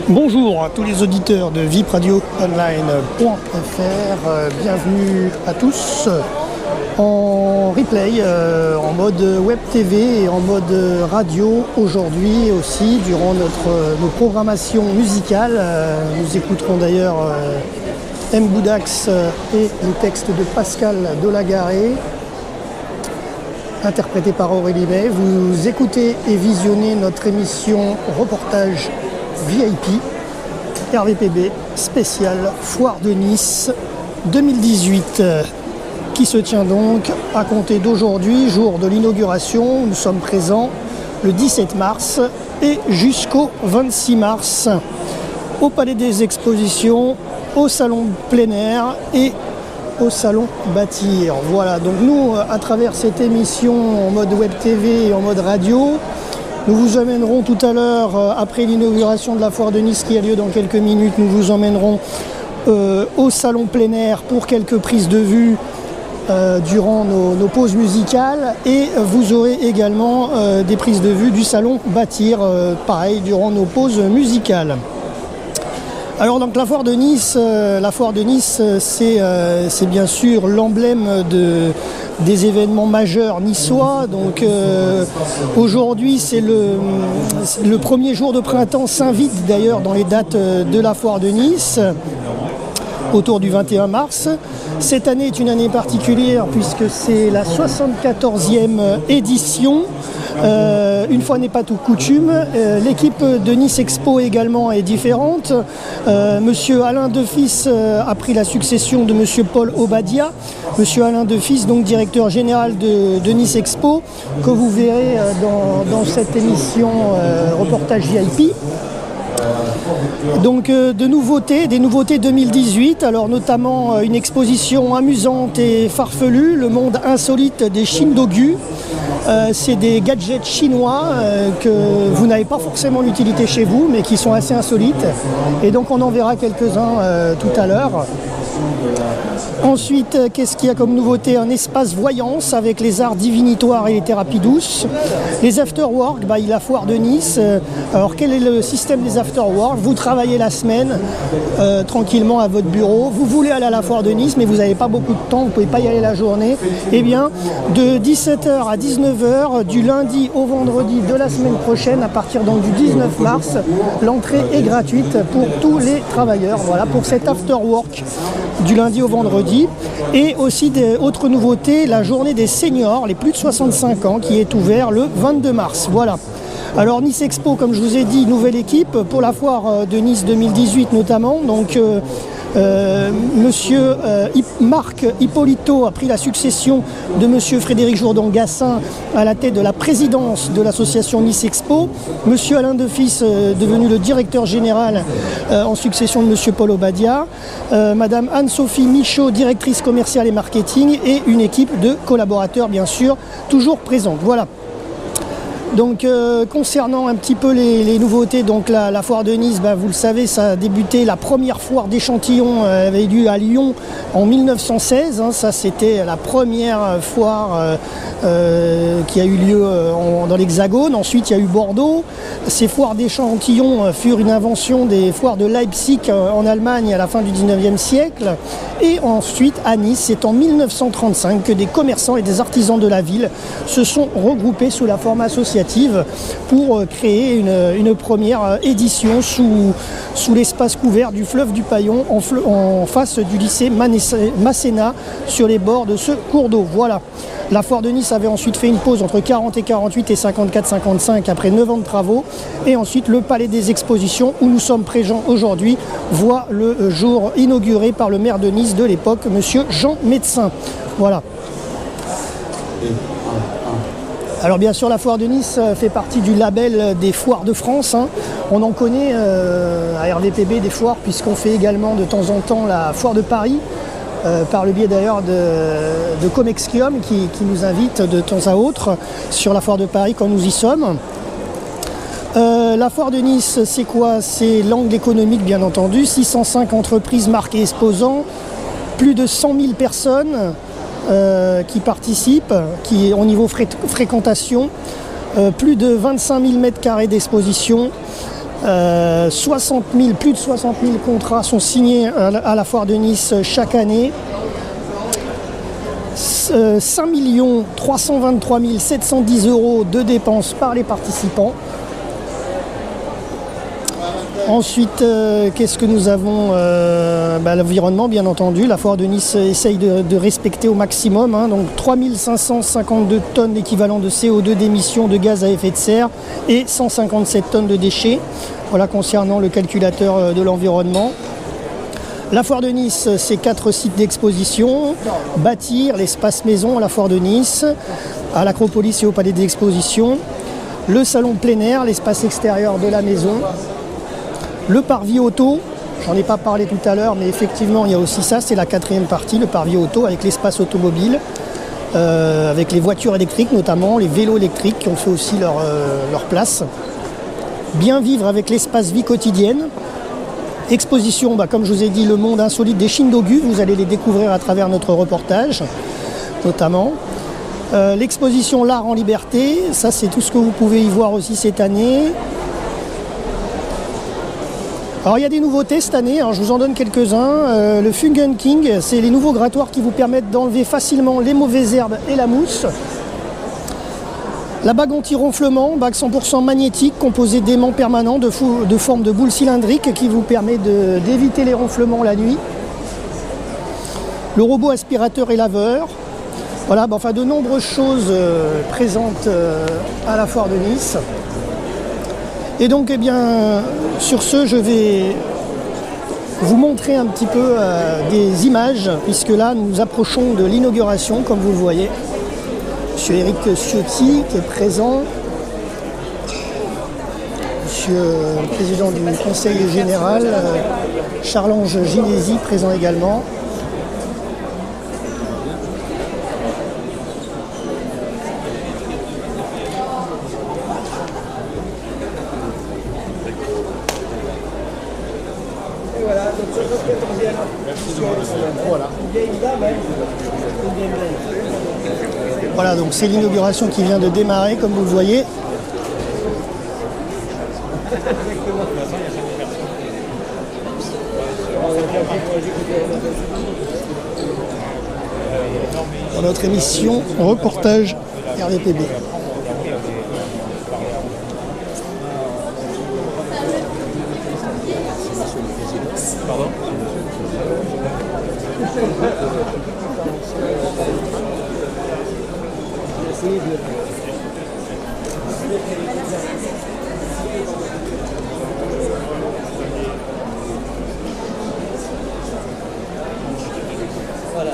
Bonjour à tous les auditeurs de vipradioonline.fr, bienvenue à tous en replay, en mode web TV et en mode radio aujourd'hui aussi durant nos programmations musicales. Nous écouterons d'ailleurs M. Boudax et le texte de Pascal Delagaré, interprété par Aurélie May. Vous écoutez et visionnez notre émission reportage VIP, RVPB, spécial Foire de Nice 2018, qui se tient donc à compter d'aujourd'hui, jour de l'inauguration. Nous sommes présents le 17 mars et jusqu'au 26 mars au Palais des Expositions, au Salon plein air et au Salon Bâtir. Voilà, donc nous, à travers cette émission en mode web TV et en mode radio, nous vous emmènerons tout à l'heure, après l'inauguration de la Foire de Nice qui a lieu dans quelques minutes, nous vous emmènerons au Salon plein air pour quelques prises de vue durant nos pauses musicales, et vous aurez également des prises de vue du Salon Bâtir, pareil, durant nos pauses musicales. Alors donc la Foire de Nice, c'est bien sûr l'emblème des événements majeurs niçois. Donc aujourd'hui c'est le premier jour de printemps, s'invite d'ailleurs dans les dates de la Foire de Nice, autour du 21 mars. Cette année est une année particulière puisque c'est la 74e édition. Une fois n'est pas tout coutume, l'équipe de Nice Expo également est différente. Monsieur Alain Defis a pris la succession de monsieur Paul Obadia. Monsieur Alain Defis, donc directeur général de Nice Expo, que vous verrez dans cette émission reportage VIP. Donc des nouveautés 2018, alors notamment une exposition amusante et farfelue, le monde insolite des Shindogu. C'est des gadgets chinois que vous n'avez pas forcément l'utilité chez vous, mais qui sont assez insolites. Et donc on en verra quelques-uns tout à l'heure. Ensuite, qu'est-ce qu'il y a comme nouveauté? Un espace voyance avec les arts divinatoires et les thérapies douces. Les afterwork, la Foire de Nice. Alors quel est le système des afterwork? Vous travaillez la semaine tranquillement à votre bureau. Vous voulez aller à la Foire de Nice, mais vous n'avez pas beaucoup de temps, vous ne pouvez pas y aller la journée. Eh bien, de 17h à 19h, du lundi au vendredi de la semaine prochaine, à partir donc du 19 mars, l'entrée est gratuite pour tous les travailleurs. Voilà, pour cet afterwork du lundi au vendredi. Et aussi autres nouveautés, la journée des seniors, les plus de 65 ans, qui est ouvert le 22 mars. Voilà. Alors Nice Expo, comme je vous ai dit, nouvelle équipe pour la Foire de Nice 2018 notamment. Donc monsieur Marc Hippolito a pris la succession de monsieur Frédéric Jourdan-Gassin à la tête de la présidence de l'association Nice Expo. Monsieur Alain Defis devenu le directeur général en succession de monsieur Paul Obadia. Madame Anne-Sophie Michaud, directrice commerciale et marketing, et une équipe de collaborateurs bien sûr toujours présente. Voilà. Donc concernant un petit peu les nouveautés, donc la Foire de Nice, vous le savez, ça a débuté, la première foire d'échantillons avait eu lieu à Lyon en 1916, ça c'était la première foire qui a eu lieu dans l'Hexagone. Ensuite il y a eu Bordeaux. Ces foires d'échantillons furent une invention des foires de Leipzig en Allemagne à la fin du 19e siècle. Et ensuite à Nice, c'est en 1935 que des commerçants et des artisans de la ville se sont regroupés sous la forme associative pour créer une première édition sous l'espace couvert du fleuve du Paillon en face du lycée Masséna, sur les bords de ce cours d'eau. Voilà. La Foire de Nice avait ensuite fait une pause entre 40 et 48 et 54-55 après 9 ans de travaux. Et ensuite le Palais des Expositions, où nous sommes présents aujourd'hui, voit le jour inauguré par le maire de Nice de l'époque, monsieur Jean Médecin. Voilà. Alors bien sûr la Foire de Nice fait partie du label des foires de France. On en connaît à RVPB des foires, puisqu'on fait également de temps en temps la Foire de Paris, par le biais d'ailleurs de Comexium qui nous invite de temps à autre sur la Foire de Paris quand nous y sommes. La Foire de Nice, c'est quoi? C'est l'angle économique bien entendu, 605 entreprises, marques et exposants, plus de 100 000 personnes qui participent, qui au niveau fréquentation, plus de 25 000 mètres carrés d'exposition, Plus de 60 000 contrats sont signés à la foire de Nice chaque année. 5 323 710 € de dépenses par les participants. Ensuite, qu'est-ce que nous avons l'environnement, bien entendu. La foire de Nice essaye de respecter au maximum. Donc 3 552 tonnes d'équivalent de CO2 d'émissions de gaz à effet de serre et 157 tonnes de déchets. Voilà concernant le calculateur de l'environnement. La foire de Nice, c'est 4 sites d'exposition. Bâtir, l'espace maison à la foire de Nice, à l'Acropolis et au Palais des Expositions. Le salon plein air, l'espace extérieur de la maison. Le parvis auto, j'en ai pas parlé tout à l'heure, mais effectivement il y a aussi ça, c'est la 4e partie, le parvis auto avec l'espace automobile, avec les voitures électriques notamment, les vélos électriques qui ont fait aussi leur place. Bien vivre avec l'espace vie quotidienne. Exposition, comme je vous ai dit, le monde insolite des Shindogu, vous allez les découvrir à travers notre reportage notamment. L'exposition L'Art en Liberté, ça c'est tout ce que vous pouvez y voir aussi cette année. Alors il y a des nouveautés cette année, je vous en donne quelques-uns. Le Fungen King, c'est les nouveaux grattoirs qui vous permettent d'enlever facilement les mauvaises herbes et la mousse. La bague anti-ronflement, bague 100% magnétique, composée d'aimants permanents de forme de boule cylindrique qui vous permet d'éviter les ronflements la nuit. Le robot aspirateur et laveur. Voilà, de nombreuses choses présentes à la foire de Nice. Et donc, sur ce, je vais vous montrer un petit peu des images, puisque là, nous approchons de l'inauguration, comme vous le voyez. Monsieur Éric Ciotti qui est présent. Monsieur le président du Conseil général, Charles-Ange Ginesi, présent également. Voilà, donc c'est l'inauguration qui vient de démarrer, comme vous le voyez. Dans notre émission reportage RDPB. Pardon. Voilà.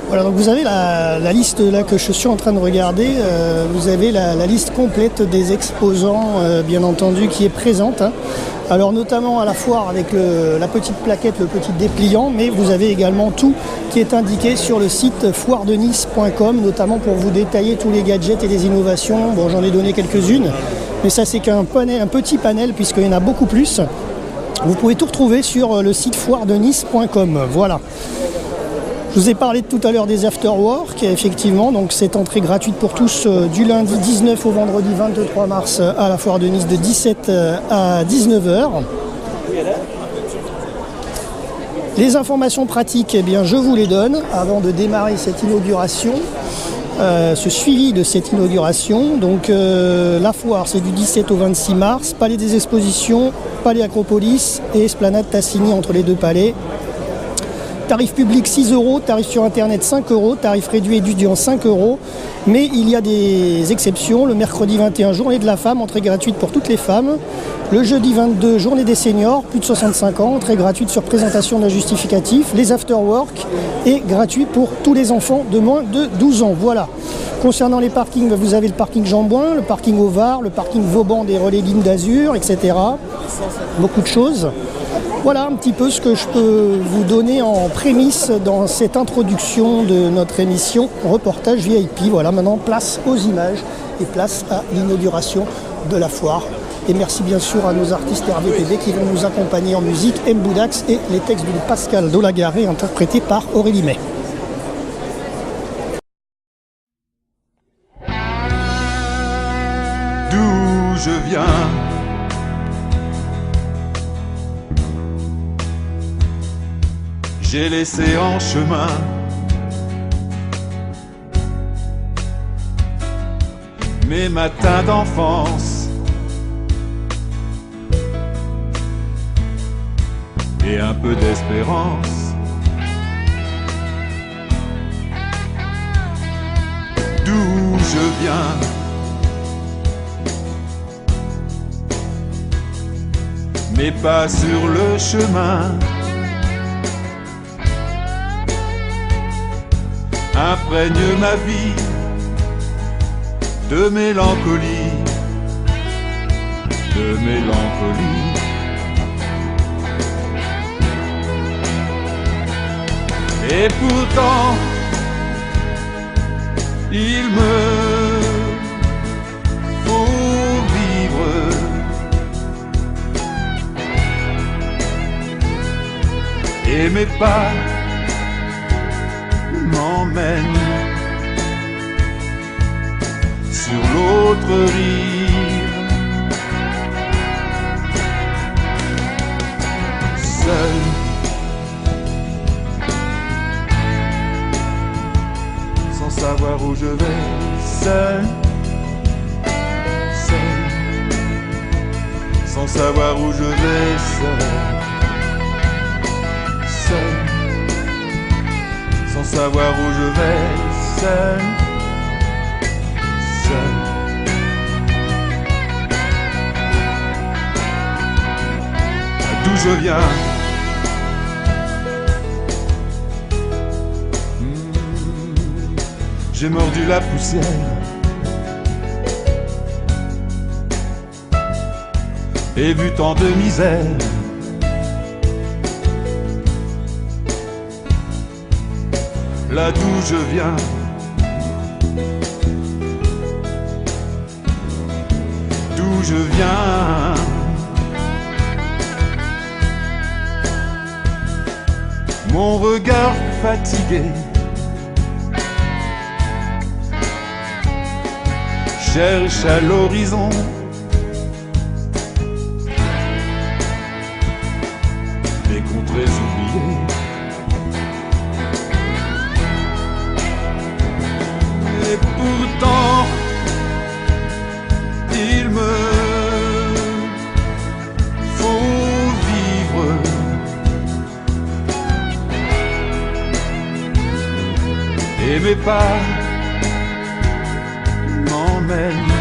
Voilà, donc vous avez la liste là que je suis en train de regarder, vous avez la liste complète des exposants, bien entendu, qui est présente. Alors notamment à la foire avec la petite plaquette, le petit dépliant, mais vous avez également tout qui est indiqué sur le site foiredenice.com, notamment pour vous détailler tous les gadgets et les innovations. Bon, j'en ai donné quelques-unes, mais ça c'est un petit panel puisqu'il y en a beaucoup plus. Vous pouvez tout retrouver sur le site foiredenice.com. Voilà. Je vous ai parlé tout à l'heure des afterwork, effectivement, donc c'est entrée gratuite pour tous du lundi 19 au vendredi 23 mars à la foire de Nice de 17 à 19h. Les informations pratiques, je vous les donne avant de démarrer cette inauguration, ce suivi de cette inauguration. Donc la foire, c'est du 17 au 26 mars, Palais des Expositions, Palais Acropolis et Esplanade Tassigny entre les deux palais. Tarif public 6 €, tarif sur internet 5 €, tarif réduit étudiant 5 €. Mais il y a des exceptions. Le mercredi 21, journée de la femme, entrée gratuite pour toutes les femmes. Le jeudi 22, journée des seniors, plus de 65 ans, entrée gratuite sur présentation d'un justificatif. Les afterwork est gratuit pour tous les enfants de moins de 12 ans. Voilà. Concernant les parkings, vous avez le parking Jean-Bouin, le parking au Var, le parking Vauban des Relais Lignes d'Azur, etc. Beaucoup de choses. Voilà un petit peu ce que je peux vous donner en prémisse dans cette introduction de notre émission Reportage VIP. Voilà, maintenant place aux images et place à l'inauguration de la foire. Et merci bien sûr à nos artistes RVTV qui vont nous accompagner en musique, M. Boudax et les textes de Pascal Dolagaré interprétés par Aurélie May. D'où je viens, j'ai laissé en chemin mes matins d'enfance et un peu d'espérance. D'où je viens, mes pas sur le chemin imprègnent ma vie de mélancolie, de mélancolie. Et pourtant, il me faut vivre et mes pas m'emmènent sur l'autre rive. Seul, sans savoir où je vais, seul, seul, sans savoir où je vais, seul, seul, sans savoir où je vais, seul, seul. D'où je viens, j'ai mordu la poussière et vu tant de misère. Là d'où je viens, d'où je viens, mon regard fatigué cherche à l'horizon des contrées oubliées. Et pourtant, il me faut vivre et mes pas m'emmènent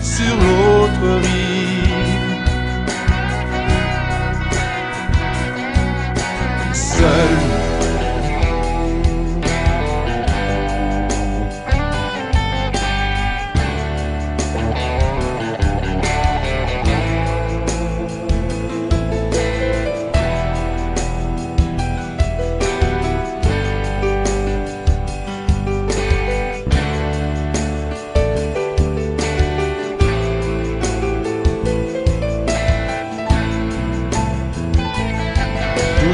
sur l'autre rive. Seul,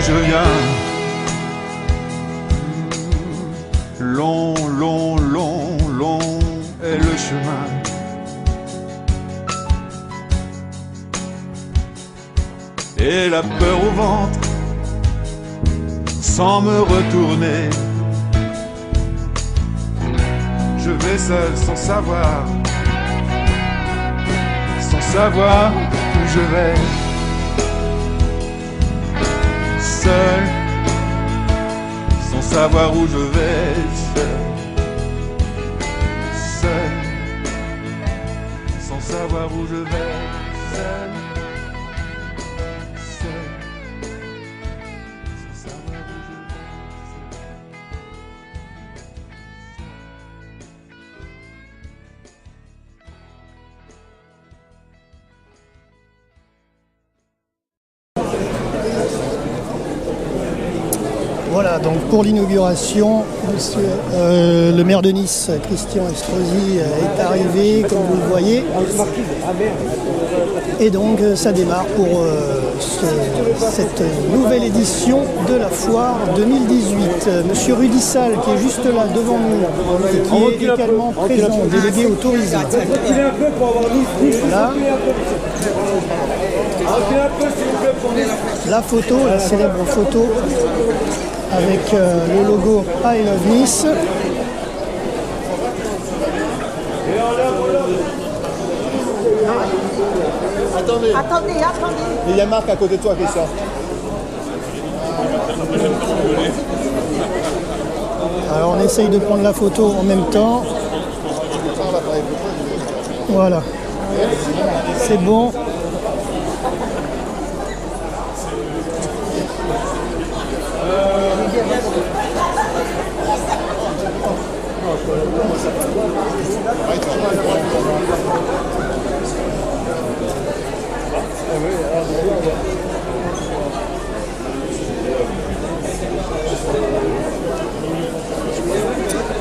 je viens, long, long, long, long est le chemin. Et la peur au ventre, sans me retourner, je vais seul sans savoir où je vais. Seul, sans savoir où je vais, seul, seul, sans savoir où je vais, seul, seul, sans savoir où je vais. Voilà, donc pour l'inauguration, le maire de Nice, Christian Estrosi, est arrivé, comme vous le voyez. Et donc ça démarre pour cette nouvelle édition de la foire 2018. Monsieur Rudy Salle, qui est juste là devant nous, et qui est également présent, délégué au tourisme. Voilà. La photo, la célèbre photo avec le logo I Love Nice. Attendez. Il y a Marc à côté de toi, Christian. Alors on essaye de prendre la photo en même temps. Voilà. C'est bon.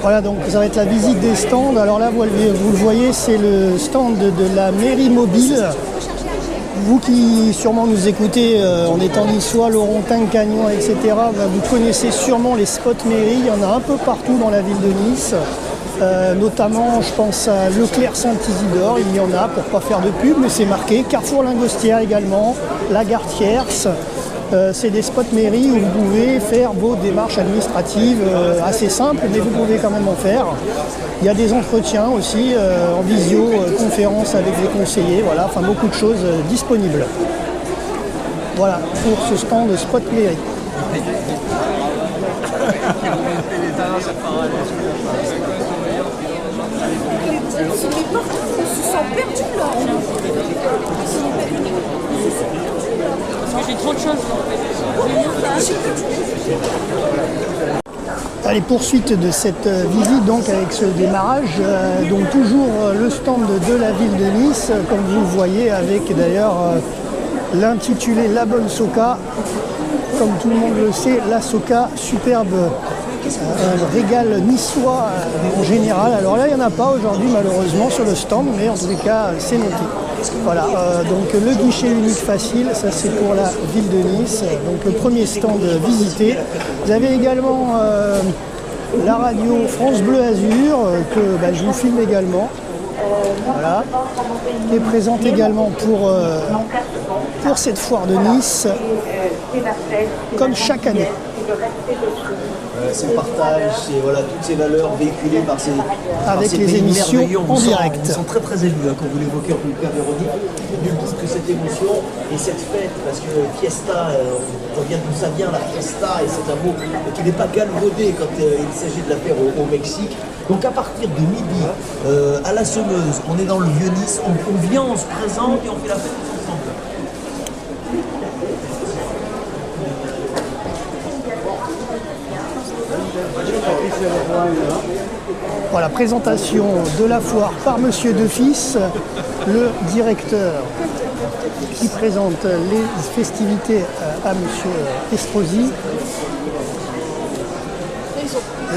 Voilà, donc ça va être la visite des stands. Alors là, vous le voyez, c'est le stand de la mairie mobile. Vous qui sûrement nous écoutez en étant niçois, Laurentin, Cagnon, etc., vous connaissez sûrement les spots mairie. Il y en a un peu partout dans la ville de Nice. Notamment, je pense à Leclerc Saint-Isidore, il y en a pour pas faire de pub, mais c'est marqué. Carrefour Lingostière également, la gare Thiers. C'est des spots mairie où vous pouvez faire vos démarches administratives assez simples, mais vous pouvez quand même en faire. Il y a des entretiens aussi en visio, conférences avec les conseillers, voilà, enfin beaucoup de choses disponibles. Voilà pour ce stand de spot mairie. Les portables se sont perdus là. Parce que j'ai trop de choses. Allez, poursuite de cette visite donc avec ce démarrage, donc toujours le stand de la ville de Nice, comme vous le voyez, avec d'ailleurs l'intitulé La Bonne Soca, comme tout le monde le sait, la Soca, superbe régal niçois en général. Alors là, il n'y en a pas aujourd'hui malheureusement sur le stand, mais en tous les cas, c'est noté. Voilà, donc le guichet unique facile, ça c'est pour la ville de Nice, donc le premier stand visité. Vous avez également la radio France Bleu Azur, que je vous filme également. Voilà, qui est présente également pour cette foire de Nice, comme chaque année. C'est le partage, c'est voilà, toutes ces valeurs véhiculées par ces avec les pays émissions merveilleux. en direct. On sent très émus quand vous l'évoquez en tout cas, Véronique. Nul doute que cette émotion et cette fête, parce que fiesta, on vient d'où ça vient la fiesta, et c'est un mot qui n'est pas galvaudé quand il s'agit de la faire au Mexique. Donc à partir de midi, à la Semeuse, on est dans le Vieux-Nice, on vient, on se présente et on fait la fête tous ensemble. Voilà, présentation de la foire par Monsieur Defis, le directeur qui présente les festivités à Monsieur Estrosi.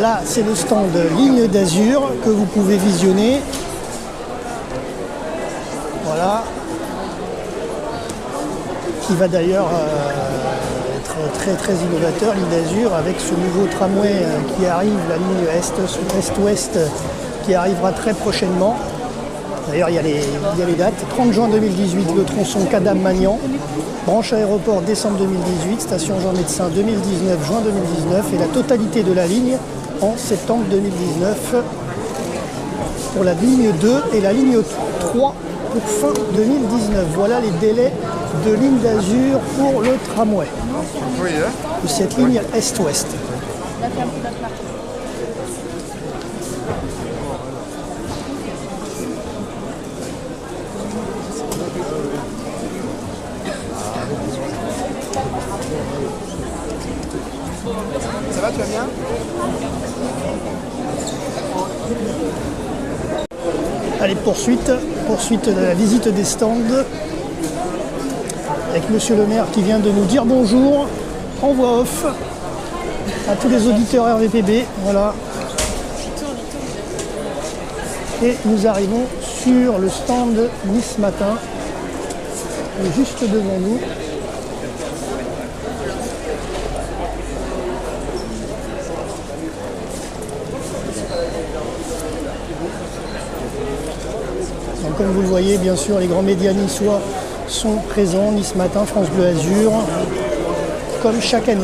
Là, c'est le stand Ligne d'Azur que vous pouvez visionner. Voilà. Qui va d'ailleurs être très innovateur, Ligne d'Azur, avec ce nouveau tramway qui arrive, la ligne Est-Ouest, qui arrivera très prochainement. D'ailleurs, il y a les dates. 30 juin 2018, le tronçon Cadam-Magnan. Branche aéroport, décembre 2018. Station Jean Médecin, 2019, juin 2019. Et la totalité de la ligne en septembre 2019 pour la ligne 2 et la ligne 3 pour fin 2019. Voilà les délais de Ligne d'Azur pour le tramway de cette ligne Est-Ouest. Ça va, tu vas bien? Allez, poursuite de la visite des stands avec Monsieur le maire qui vient de nous dire bonjour en voix off. à tous les auditeurs RVPB. Voilà. Et nous arrivons sur le stand Nice Matin, juste devant nous. Donc, comme vous le voyez, bien sûr, les grands médias niçois sont présents. Nice Matin, France Bleu Azur, comme chaque année.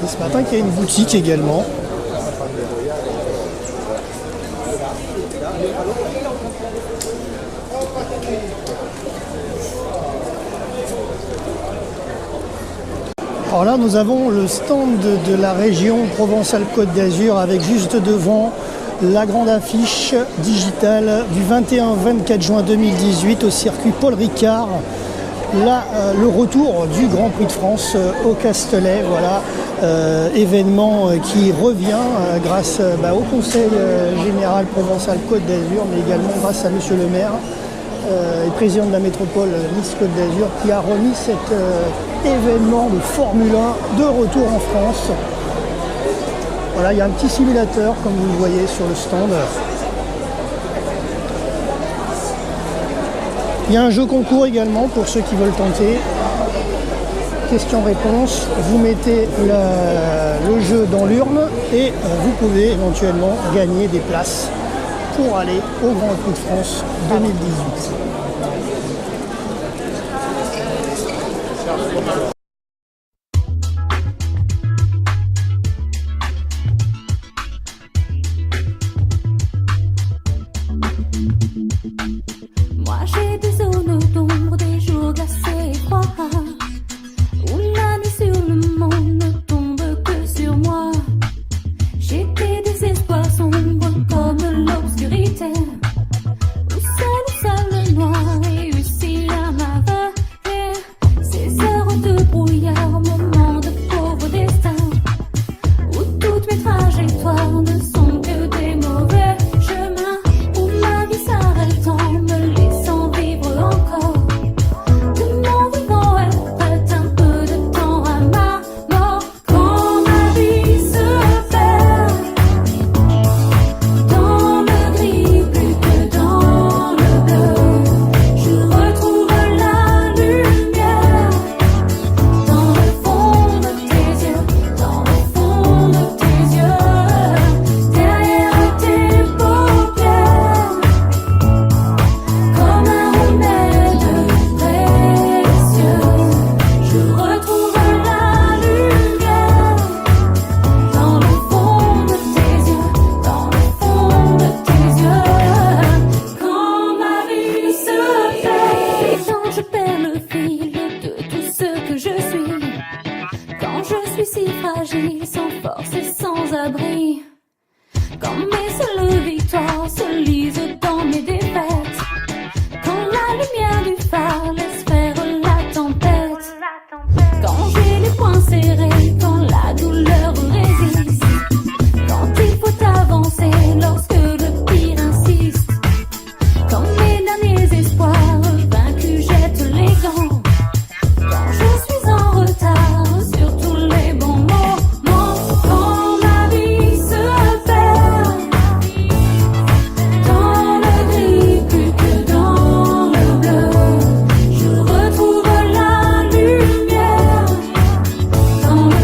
Nice Matin qui a une boutique également. Alors là, nous avons le stand de la région Provence-Alpes-Côte d'Azur avec juste devant la grande affiche digitale du 21-24 juin 2018 au circuit Paul Ricard. Là, le retour du Grand Prix de France au Castellet, voilà, événement qui revient grâce au Conseil général Provence-Alpes-Côte d'Azur, mais également grâce à Monsieur le maire et président de la métropole Nice-Côte d'Azur qui a remis cet événement de Formule 1 de retour en France. Voilà, il y a un petit simulateur comme vous le voyez sur le stand. Il y a un jeu concours également pour ceux qui veulent tenter. Question-réponse, vous mettez le jeu dans l'urne et vous pouvez éventuellement gagner des places pour aller au Grand Prix de France 2018. Moi j'ai des zones d'ombre, des jours glacés et froids, où la nuit sur le monde ne tombe que sur moi. J'ai des espoirs sombres comme l'obscurité, où seul le noir réussit à m'avaler. Ces heures de brouillard, moments de pauvre destin, où toutes mes trajectoires ne sont que des mauvais chemins, où ma vie s'arrête en me laissant vivre encore. De mon vivant, elle prête un peu de temps à ma mort. Quand ma vie se perd dans le gris plus que dans le bleu, je retrouve la lumière dans le fond de tes yeux, dans le fond de tes yeux, derrière tes paupières, comme un remède précieux. Je retrouve la lumière dans le fond de tes yeux, dans le fond de tes yeux. Quand ma vie se perd, quand je perds le fil de tout ce que je suis, quand je suis si fragile, sans force et sans abri, quand mes seules victoires se lisent dans mes défaites, quand la lumière du phare laisse faire la tempête, quand j'ai les poings serrés, quand la douleur résiste, quand il faut avancer lorsque le pire insiste, quand mes derniers espoirs vaincus jettent les gants, quand je suis en retard sur tous les bons moments, quand ma vie se perd dans le gris plus que dans le bleu, je retrouve la lumière dans le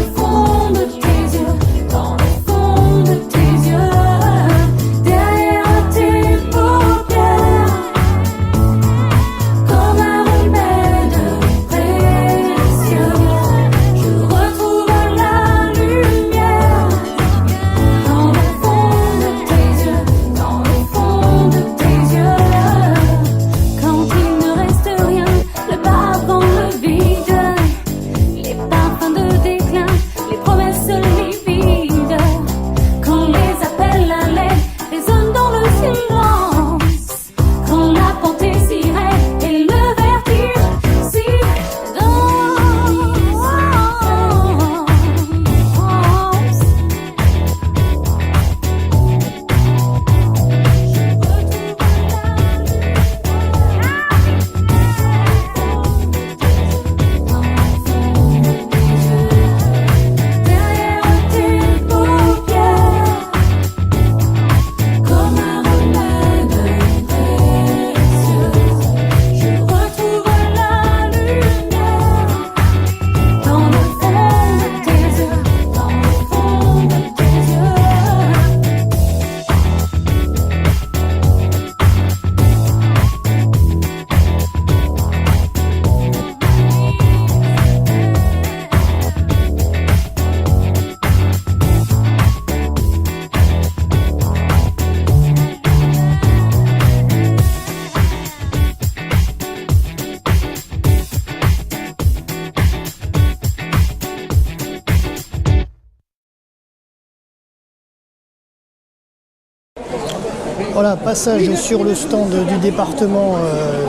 Voilà, passage sur le stand du département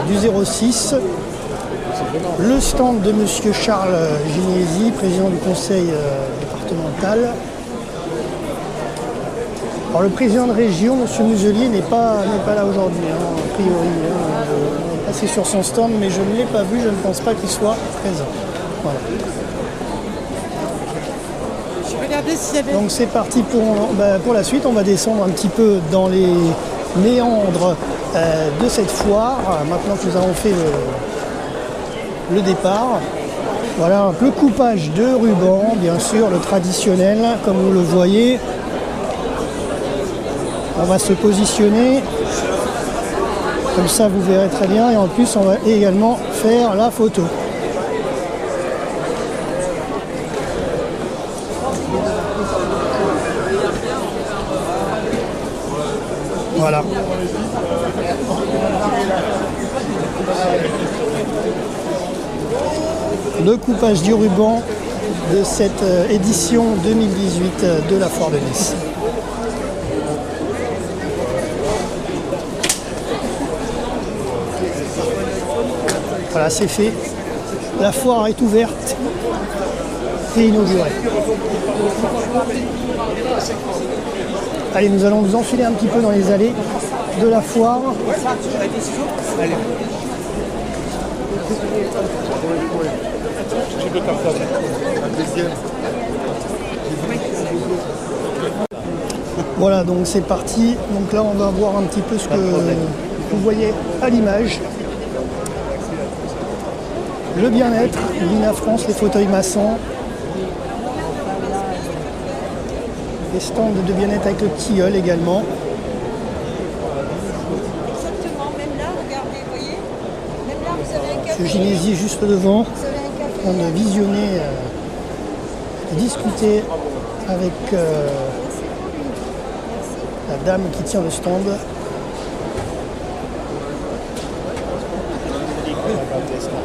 du 06. Le stand de monsieur Charles Ginési, président du conseil départemental. Alors le président de région, monsieur Muselier, n'est pas là aujourd'hui, a priori. On est passé sur son stand, mais je ne l'ai pas vu, je ne pense pas qu'il soit présent. Voilà. Donc c'est parti pour la suite. On va descendre un petit peu dans les méandres de cette foire. Maintenant que nous avons fait le départ. Voilà, le coupage de ruban, bien sûr, le traditionnel, comme vous le voyez. On va se positionner. Comme ça, vous verrez très bien. Et en plus, on va également faire la photo. Voilà. Le coupage du ruban de cette édition 2018 de la Foire de Nice. Voilà, c'est fait. La foire est ouverte et inaugurée. Allez, nous allons nous enfiler un petit peu dans les allées de la foire. Voilà, donc c'est parti. Donc là, on va voir un petit peu ce que vous voyez à l'image. Le bien-être, l'INA France, les fauteuils maçons. Les stands de bien-être avec le tilleul également. Exactement, même là, regardez, vous voyez. Même là, vous avez un café. Ce Ginési juste devant, Vous avez un café. en train de visionner, discuter avec la dame qui tient le stand.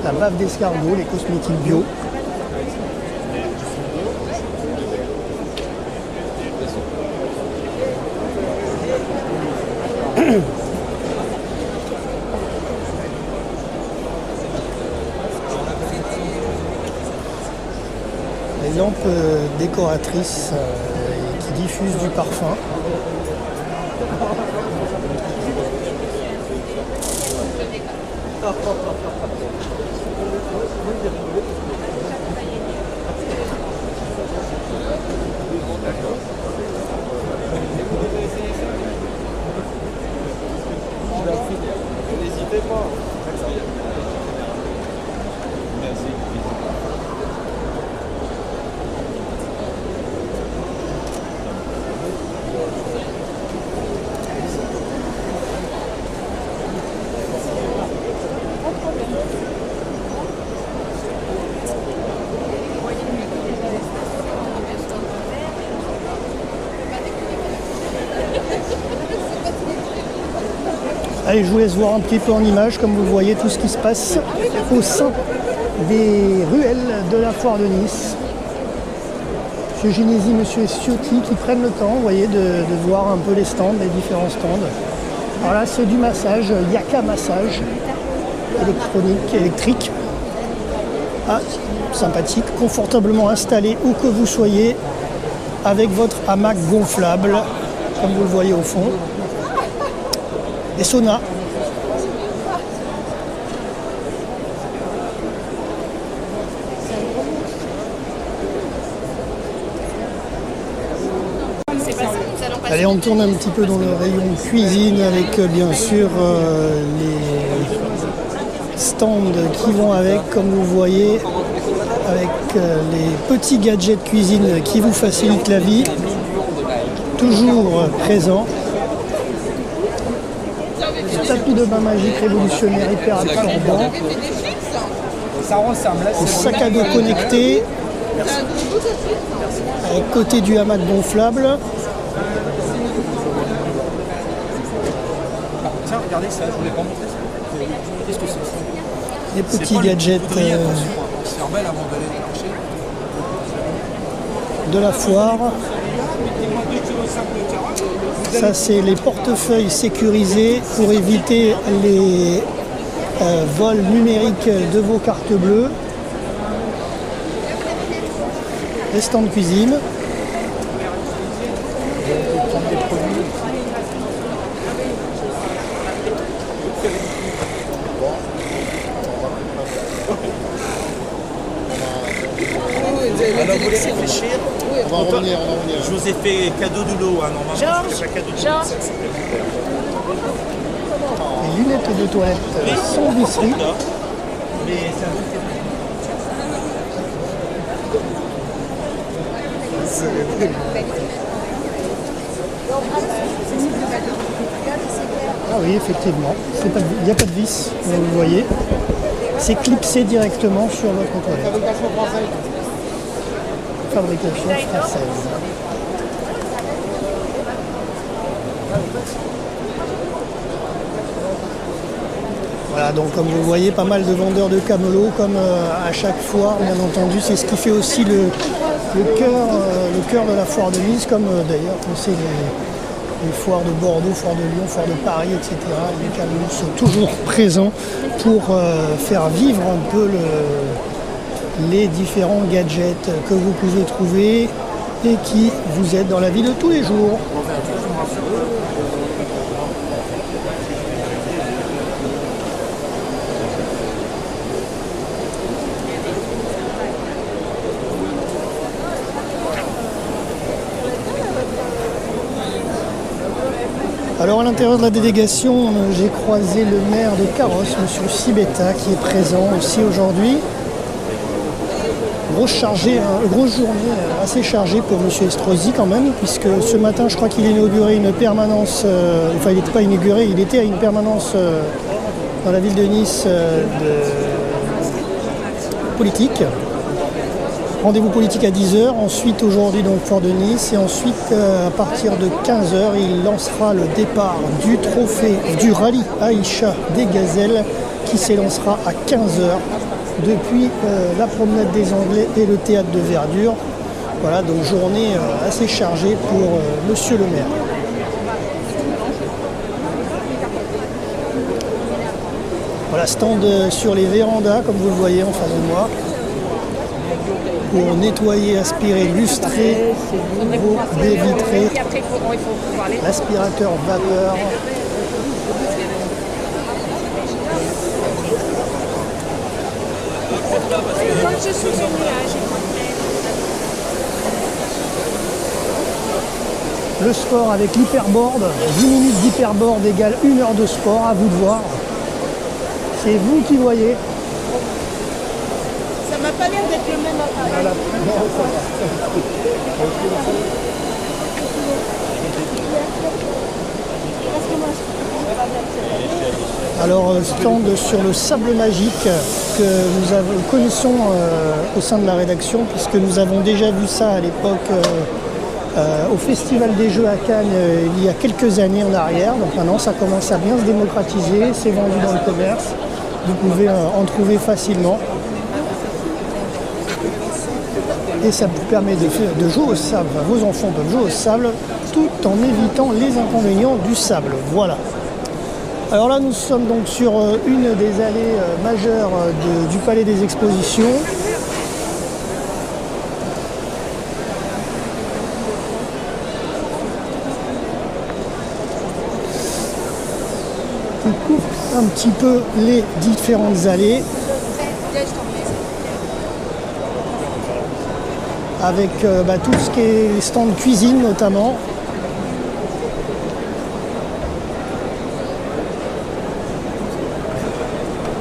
La bave d'escargot, les cosmétiques bio. Les lampes décoratrices qui diffusent du parfum. N'hésitez pas. Merci. Allez, je vous laisse voir un petit peu en image, comme vous voyez, tout ce qui se passe au sein des ruelles de la Foire de Nice. Monsieur Ginési, Monsieur Ciotti qui prennent le temps, vous voyez, de voir un peu les stands, les différents stands. Alors là, c'est du massage, Yaka massage électrique. Ah, sympathique, confortablement installé où que vous soyez, avec votre hamac gonflable, comme vous le voyez au fond. Des saunas. Allez, on tourne un petit peu dans le rayon cuisine avec bien sûr les stands qui vont avec, comme vous voyez, avec les petits gadgets de cuisine qui vous facilitent la vie, toujours présents. Tapis de bain magique révolutionnaire hyper absorbant. Le sac à dos connecté. À côté du hamac gonflable. Tiens, regardez ça, je voulais pas montrer ça. Qu'est-ce que c'est ça? Les petits gadgets C'est rebelle avant d'aller chercher. de la foire. Ça, c'est les portefeuilles sécurisés pour éviter les vols numériques de vos cartes bleues. Les stands de cuisine. Alors vous voulez réfléchir? On va revenir. Je vous ai fait cadeau de l'eau, hein, normalement. Georges, C'est pas cadeau de l'eau. Georges. Les lunettes de toilette sans visserie. Mais c'est un truc. Ah oui, effectivement. Il n'y a pas de vis, vous le voyez. C'est clipsé directement sur votre toilette. Fabrication française. Voilà, donc comme vous voyez, pas mal de vendeurs de camelots, comme à chaque foire, bien entendu. C'est ce qui fait aussi le cœur de la foire de Nice, comme d'ailleurs on sait les foires de Bordeaux, foires de Lyon, foires de Paris, etc. Les camelots sont toujours présents pour faire vivre un peu les différents gadgets que vous pouvez trouver et qui vous aident dans la vie de tous les jours. Alors à l'intérieur de la délégation, j'ai croisé le maire de Carros, M. Sibetta, qui est présent aussi aujourd'hui. Grosse journée assez chargée pour M. Estrosi quand même, puisque ce matin je crois qu'il a inauguré une permanence, enfin il n'était pas inauguré, il était à une permanence dans la ville de Nice politique. Rendez-vous politique à 10h, ensuite aujourd'hui donc Fort de Nice, et ensuite à partir de 15h il lancera le départ du trophée du rallye Aïcha des Gazelles qui s'élancera à 15h depuis la promenade des Anglais et le théâtre de Verdure. Voilà, donc journée assez chargée pour monsieur le maire. Voilà, stand sur les vérandas comme vous le voyez en face de moi, pour nettoyer, aspirer, lustrer vos baies vitrées, l'aspirateur vapeur. Comme je suis au nuage. Le sport avec l'hyperboard, 10 minutes d'hyperboard égale 1 heure de sport, à vous de voir. C'est vous qui voyez. Ça m'a pas l'air d'être le même appareil. Voilà. Alors, stand sur le sable magique que nous connaissons au sein de la rédaction, puisque nous avons déjà vu ça à l'époque au Festival des Jeux à Cannes il y a quelques années en arrière. Donc maintenant, ça commence à bien se démocratiser, c'est vendu dans le commerce. Vous pouvez en trouver facilement. Et ça vous permet de jouer au sable. Enfin, vos enfants peuvent jouer au sable tout en évitant les inconvénients du sable. Voilà. Alors là, nous sommes donc sur une des allées majeures du Palais des Expositions. Qui coupe un petit peu les différentes allées. Avec tout ce qui est les stands de cuisine notamment.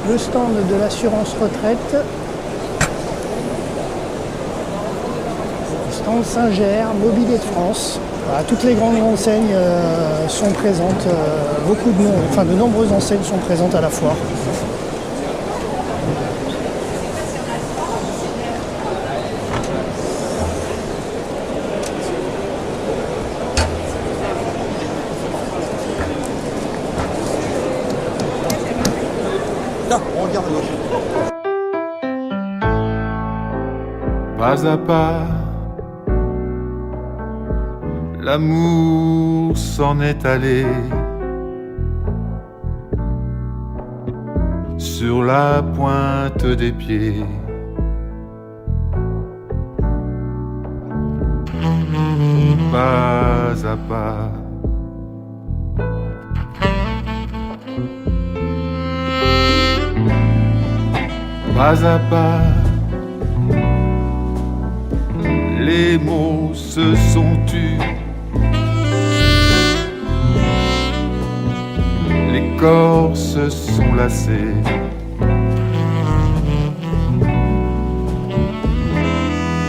Le stand de l'assurance retraite. Le stand Singer, Mobilier de France. Voilà, toutes les grandes enseignes sont présentes. De nombreuses enseignes sont présentes à la foire. Pas à pas, L'amour s'en est allé sur la pointe des pieds. Pas à pas. Pas à pas, les mots se sont tus. Les corps se sont lassés.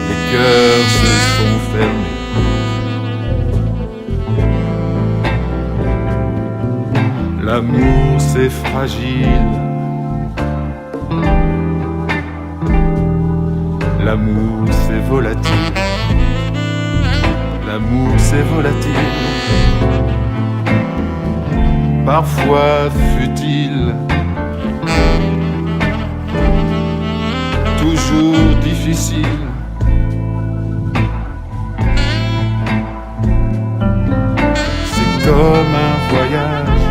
Les cœurs se sont fermés. L'amour c'est fragile. L'amour c'est volatile. L'amour c'est volatile. Parfois futile, toujours difficile. C'est comme un voyage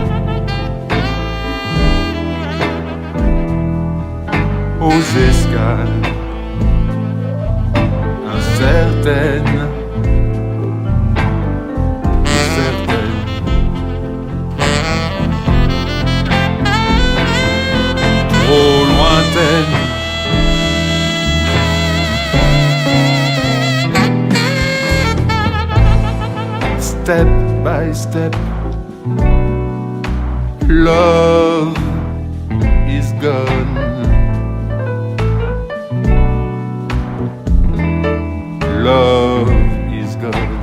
aux escales incertaines. Trop lointaine. Step by step, love is gone. Love is gone.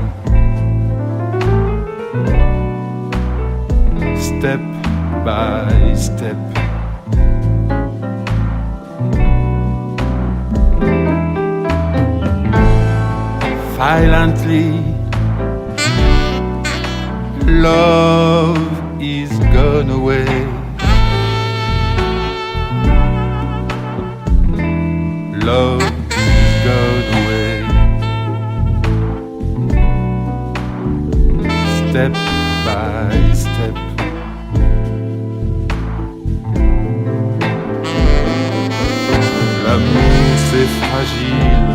Step by step. Violently, love is gone away. Love is gone away. Step by step. L'amour c'est fragile.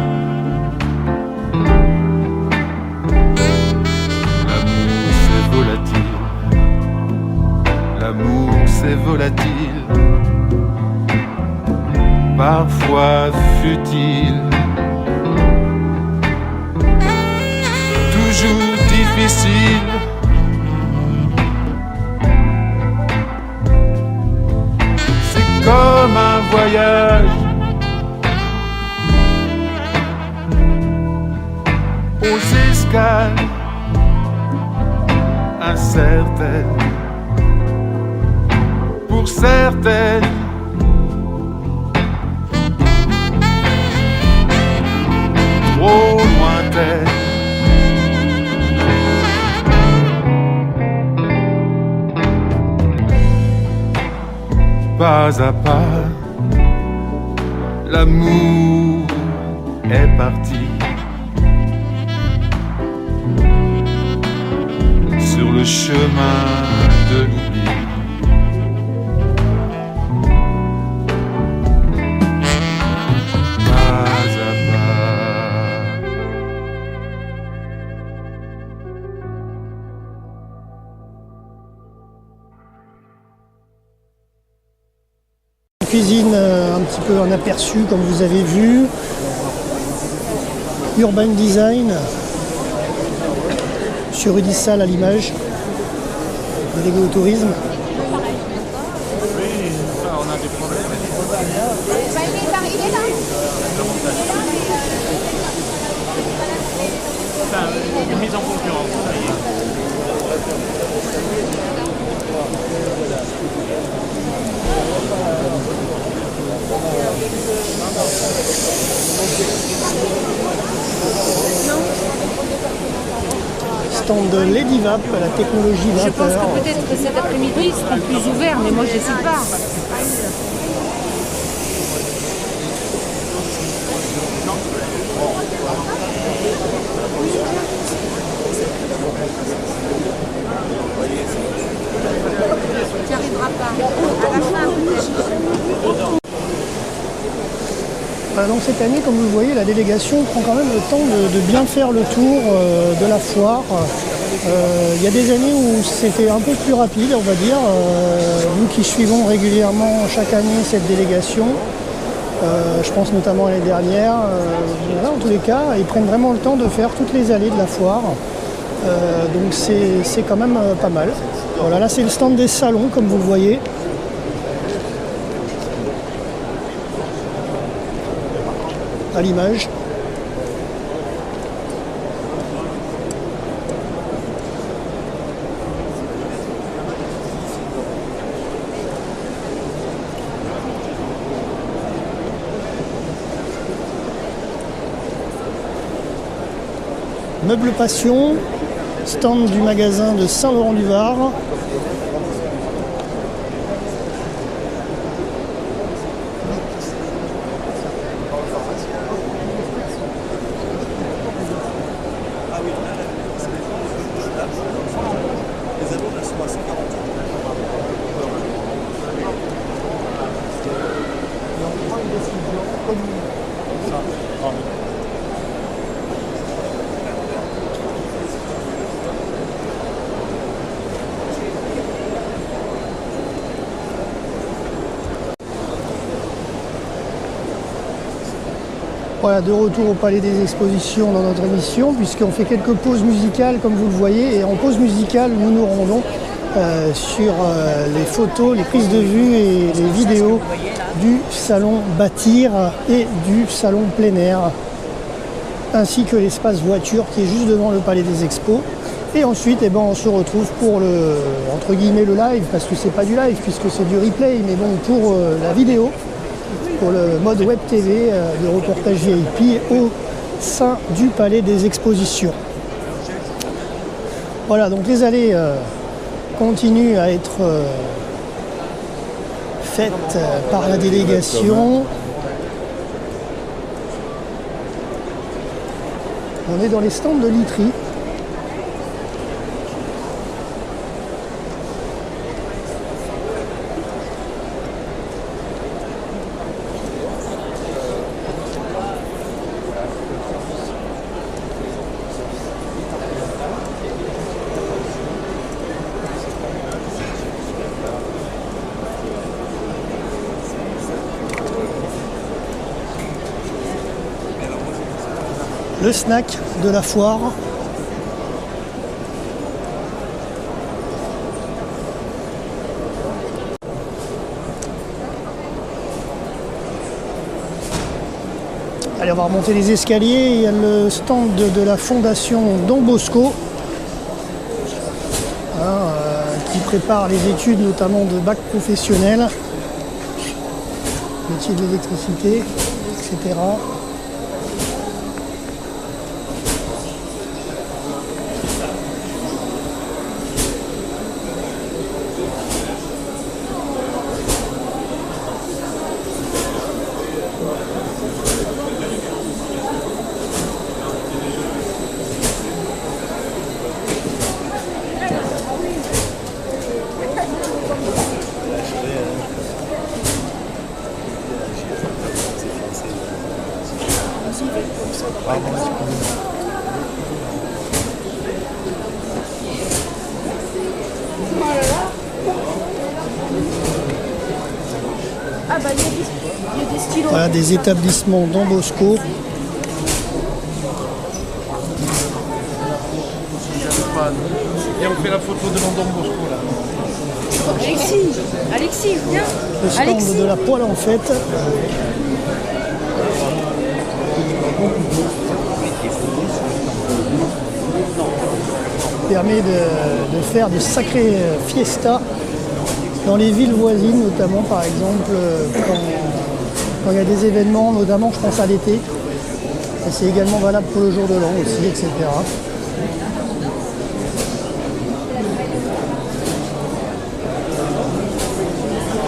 L'amour c'est volatile, parfois futile, toujours difficile. C'est comme un voyage aux escales incertaines. Pour certaines, trop lointaines. Pas à pas, l'amour est parti sur le chemin de l'oubli. Cuisine, un petit peu un aperçu comme vous avez vu. Urban Design. Sur Rudy Salle à l'image. Délégué au tourisme. Oui, on a des problèmes. Enfin, une mise en concurrence, ça y est. Stand de Lady Vap, la technologie Je pense vapeur. que peut-être que cet après-midi ils seront plus ouverts, mais moi je ne sais pas. Donc cette année, comme vous le voyez, la délégation prend quand même le temps de bien faire le tour de la foire. Il y a des années où c'était un peu plus rapide, on va dire. Nous qui suivons régulièrement chaque année cette délégation, je pense notamment à l'année dernière, voilà, en tous les cas, ils prennent vraiment le temps de faire toutes les allées de la foire. Donc c'est quand même pas mal. Voilà, là c'est le stand des salons, comme vous le voyez. À l'image. Meuble Passion, stand du magasin de Saint-Laurent-du-Var. Voilà, de retour au Palais des Expositions dans notre émission, puisqu'on fait quelques pauses musicales, comme vous le voyez. Et en pause musicale, nous nous rendons sur les photos, les prises de vue et les vidéos du salon Bâtir et du salon plein air, ainsi que l'espace voiture qui est juste devant le Palais des Expos. Et ensuite, eh ben, on se retrouve pour le, entre guillemets, le live, parce que c'est pas du live, puisque c'est du replay, mais bon, pour la vidéo, pour le mode web TV, de reportage VIP au sein du Palais des Expositions. Voilà, donc les allées continuent à être faites par la délégation. On est dans les stands de literie. Le snack de la foire. Allez, on va remonter les escaliers. Il y a le stand de la fondation Don Bosco, qui prépare les études notamment de bac professionnel, métier de l'électricité, etc. Voilà, des établissements Don Bosco. Et on fait la photo devant Don Bosco là. Alexis, viens. Le stand de la poêle en fête. Permet de faire de sacrées fiestas dans les villes voisines, notamment par exemple quand il y a des événements, notamment je pense à l'été. Et c'est également valable pour le jour de l'an aussi, etc.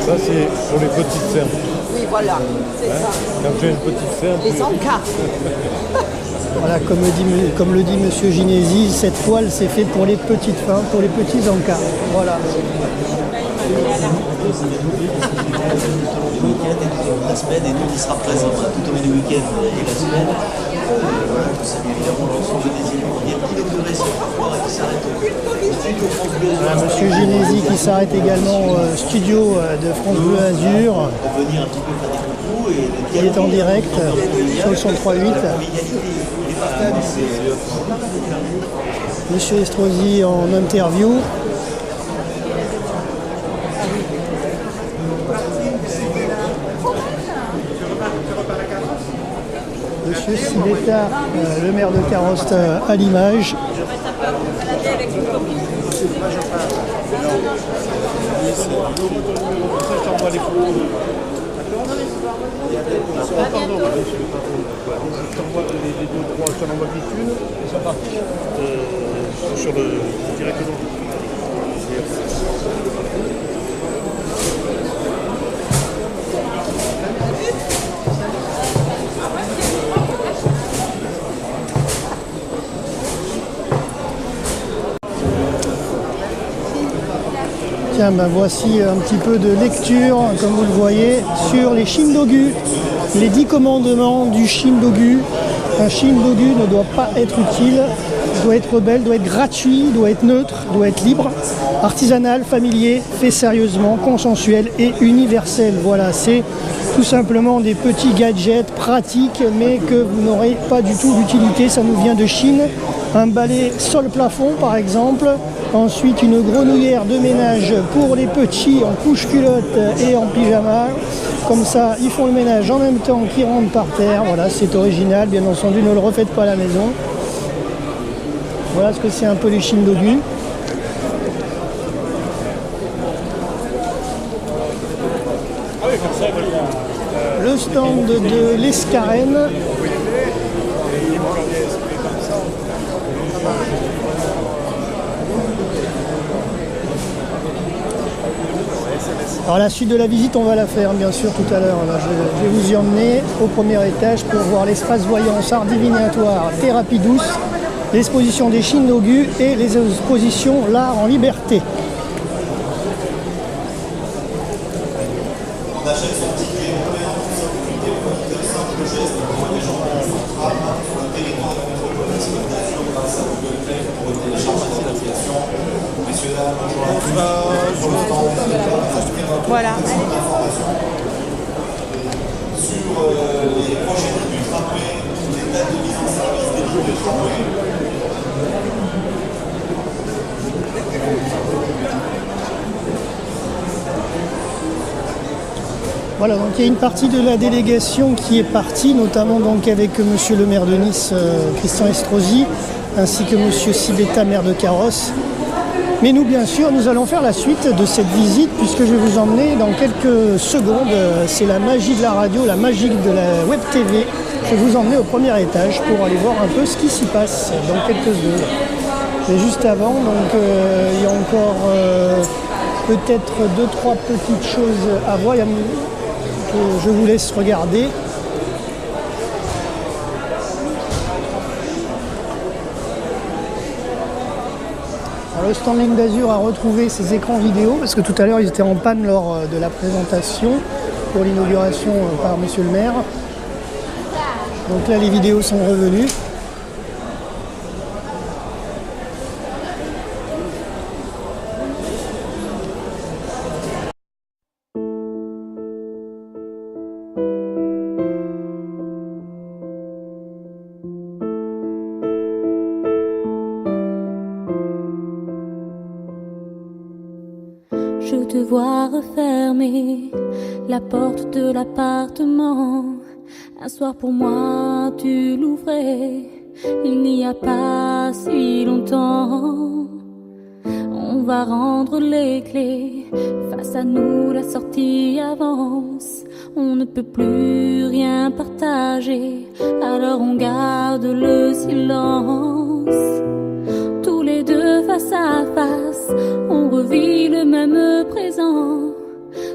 Ça c'est pour les petites fermes. Oui, voilà, c'est ça. Quand tu as une petite ferme, Les encas. Voilà, comme le dit Monsieur Ginesi, cette poêle c'est fait pour les petites fins, pour les petits encas. Voilà. week-end et tout au long de la semaine, et nous on y sera présents tout au long du week-end et la semaine. Voilà, je salue évidemment l'ensemble des élus qui viennent inaugurer ce parcours et qui s'arrêtent au studio France Bleu Azur. Voilà, Monsieur Génési qui s'arrête également au studio de France Bleu Azur. De venir un petit peu faire des coucous et de Il est en direct sur le 103.8. Monsieur Estrosi en interview. Monsieur Sibetta, le maire de Caroste à l'image. Sur le directement. Tiens, ben voici un petit peu de lecture, comme vous le voyez, sur les Shindogu, les 10 commandements du Shindogu. Un Shindogu ne doit pas être utile, doit être rebelle, doit être gratuit, doit être neutre, doit être libre, artisanal, familier, fait sérieusement, consensuel et universel. Voilà, c'est tout simplement des petits gadgets pratiques, mais que vous n'aurez pas du tout d'utilité. Ça nous vient de Chine. Un balai sol-plafond par exemple. Ensuite, une grenouillère de ménage pour les petits en couche-culotte et en pyjama. Comme ça, ils font le ménage en même temps qu'ils rentrent par terre. Voilà, c'est original. Bien entendu, ne le refaites pas à la maison. Voilà ce que c'est un peu les Shindogu. Le stand de l'Escarène. Alors la suite de la visite, on va la faire bien sûr tout à l'heure. Je vais vous y emmener au premier étage pour voir l'espace voyance, art divinatoire, thérapie douce, l'exposition des Shindogu et les expositions l'art en liberté. Voilà. Voilà, donc il y a une partie de la délégation qui est partie, notamment donc avec monsieur le maire de Nice, Christian Estrosi, ainsi que monsieur Sibetta, maire de Carrosse. Mais nous, bien sûr, nous allons faire la suite de cette visite puisque je vais vous emmener dans quelques secondes. C'est la magie de la radio, la magie de la web TV. Je vais vous emmener au premier étage pour aller voir un peu ce qui s'y passe dans quelques secondes. Et juste avant, donc, il y a encore peut-être 2-3 petites choses à voir. Je vous laisse regarder. Alors, le stand Ligne d'Azur a retrouvé ses écrans vidéo parce que tout à l'heure ils étaient en panne lors de la présentation pour l'inauguration par monsieur le maire. Donc là les vidéos sont revenues. Je te vois refermer la porte de l'appartement. Un soir pour moi tu l'ouvrais, il n'y a pas si longtemps. On va rendre les clés, face à nous la sortie avance. On ne peut plus rien partager, alors on garde le silence. Tous les deux face à face, on revit le même présent.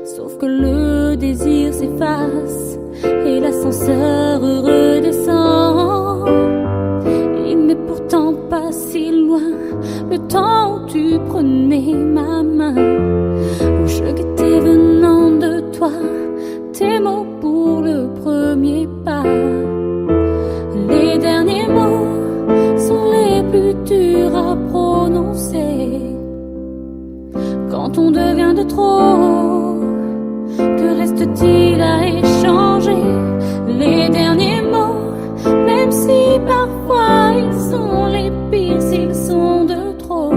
Sauf que le désir s'efface et l'ascenseur redescend. Il n'est pourtant pas si loin le temps où tu prenais ma main, où je de trop, que reste-t-il à échanger? Les derniers mots, même si parfois ils sont les pires, s'ils sont de trop,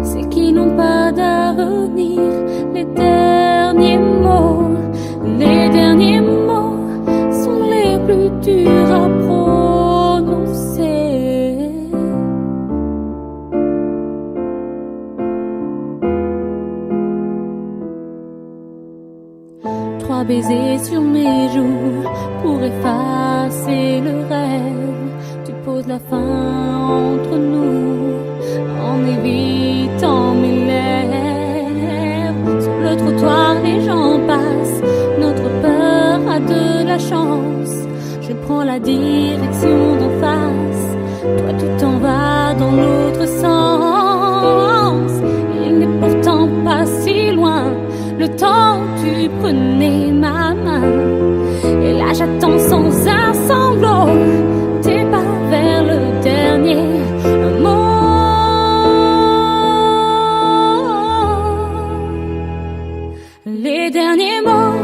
c'est qu'ils n'ont pas d'avenir. Les derniers mots sont les plus durs à prononcer. 3 baisers sur mes joues pour effacer le rêve. Tu poses la fin entre nous en évitant mes lèvres. Sur le trottoir, les gens passent. Notre peur a de la chance. Je prends la direction d'en face. Toi, tu t'en vas dans l'autre sens. Il n'est pourtant pas si loin. Le temps où tu prenais ma main. Et là, j'attends sans un sanglot tes pas vers le dernier mot. Les derniers mots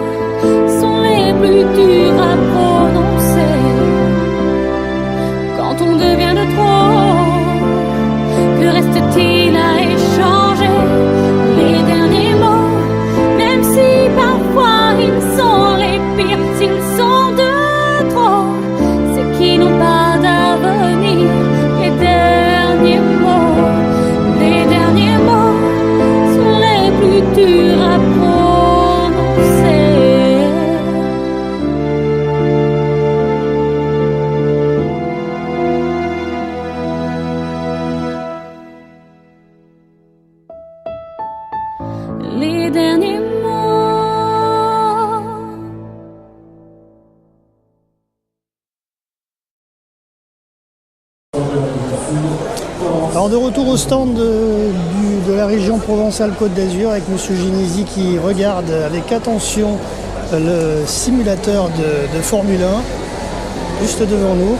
sont les plus durs à prononcer. Quand on devient de trop, que reste-t-il à échanger? Les derniers mots, même si parfois ils sont les pires, s'ils sont de trop, c'est qu'ils n'ont pas d'avenir. Les derniers mots sont les plus durs à prononcer. Les derniers mots. Alors de retour au stand de la région Provençale-Côte d'Azur avec M. Ginesi qui regarde avec attention le simulateur de Formule 1 juste devant nous.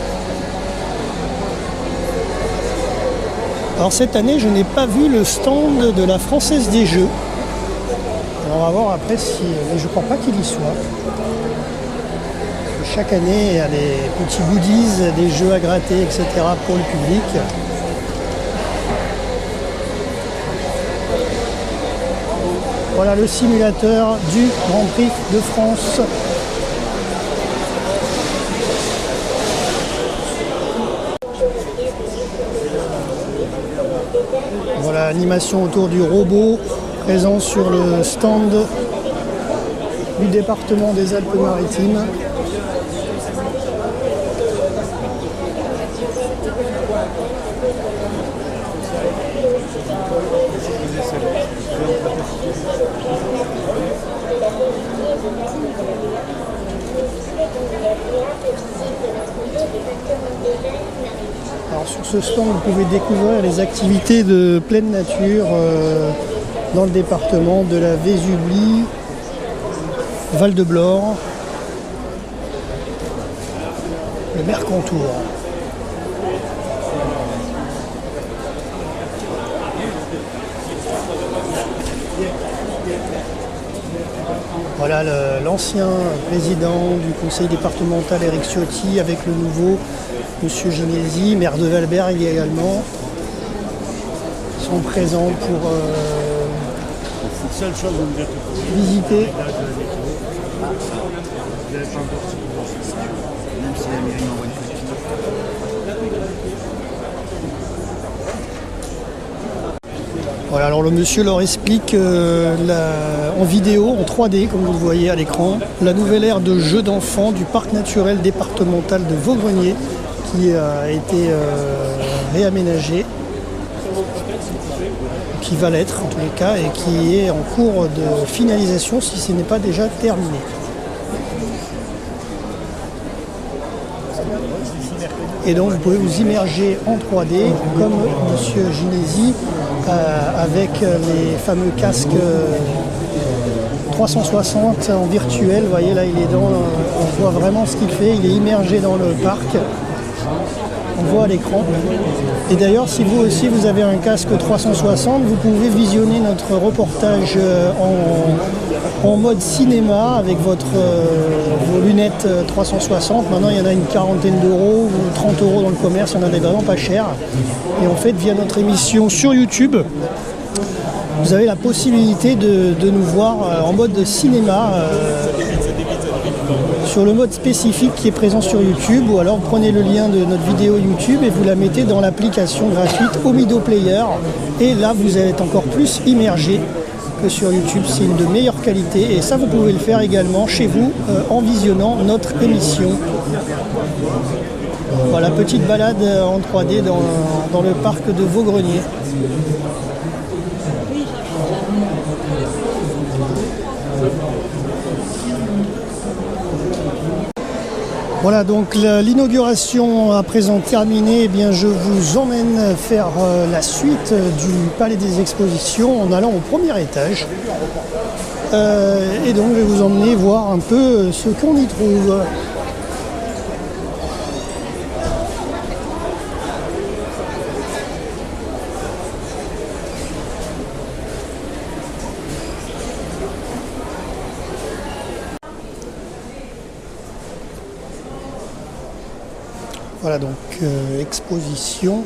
Alors cette année, je n'ai pas vu le stand de la Française des Jeux. Alors on va voir après si... Mais je ne crois pas qu'il y soit. Chaque année, il y a des petits goodies, des jeux à gratter, etc. pour le public. Voilà le simulateur du Grand Prix de France. Voilà l'animation autour du robot présent sur le stand du département des Alpes-Maritimes. Alors sur ce stand, vous pouvez découvrir les activités de pleine nature dans le département de la Vésubie, Val-de-Blore, le Mercantour. Voilà l'ancien président du conseil départemental Eric Ciotti avec le nouveau Monsieur Ginesi, maire de Valberg également, sont présents pour visiter. Voilà, alors le monsieur leur explique en vidéo, en 3D, comme vous le voyez à l'écran, la nouvelle aire de jeux d'enfants du parc naturel départemental de Vaugrenier qui a été réaménagé, qui va l'être en tous les cas, et qui est en cours de finalisation si ce n'est pas déjà terminé. Et donc vous pouvez vous immerger en 3D comme Monsieur Ginesi avec les fameux casques 360 en virtuel. Vous voyez là, il est on voit vraiment ce qu'il fait, il est immergé dans le parc. on voit à l'écran. Et d'ailleurs, si vous aussi vous avez un casque 360, vous pouvez visionner notre reportage en mode cinéma avec vos lunettes 360. Maintenant, il y en a une quarantaine d'euros ou 30 euros dans le commerce, il y en a des vraiment pas chers. Et en fait, via notre émission sur YouTube, vous avez la possibilité de nous voir en mode cinéma sur le mode spécifique qui est présent sur YouTube, ou alors prenez le lien de notre vidéo YouTube et vous la mettez dans l'application gratuite Omido Player, et là vous êtes encore plus immergé que sur YouTube. C'est une de meilleure qualité et ça vous pouvez le faire également chez vous en visionnant notre émission. Voilà, petite balade en 3D dans le parc de Vaugrenez. Voilà, donc l'inauguration à présent terminée. Eh bien, je vous emmène faire la suite du Palais des Expositions en allant au premier étage. Et donc, je vais vous emmener voir un peu ce qu'on y trouve. Voilà donc exposition.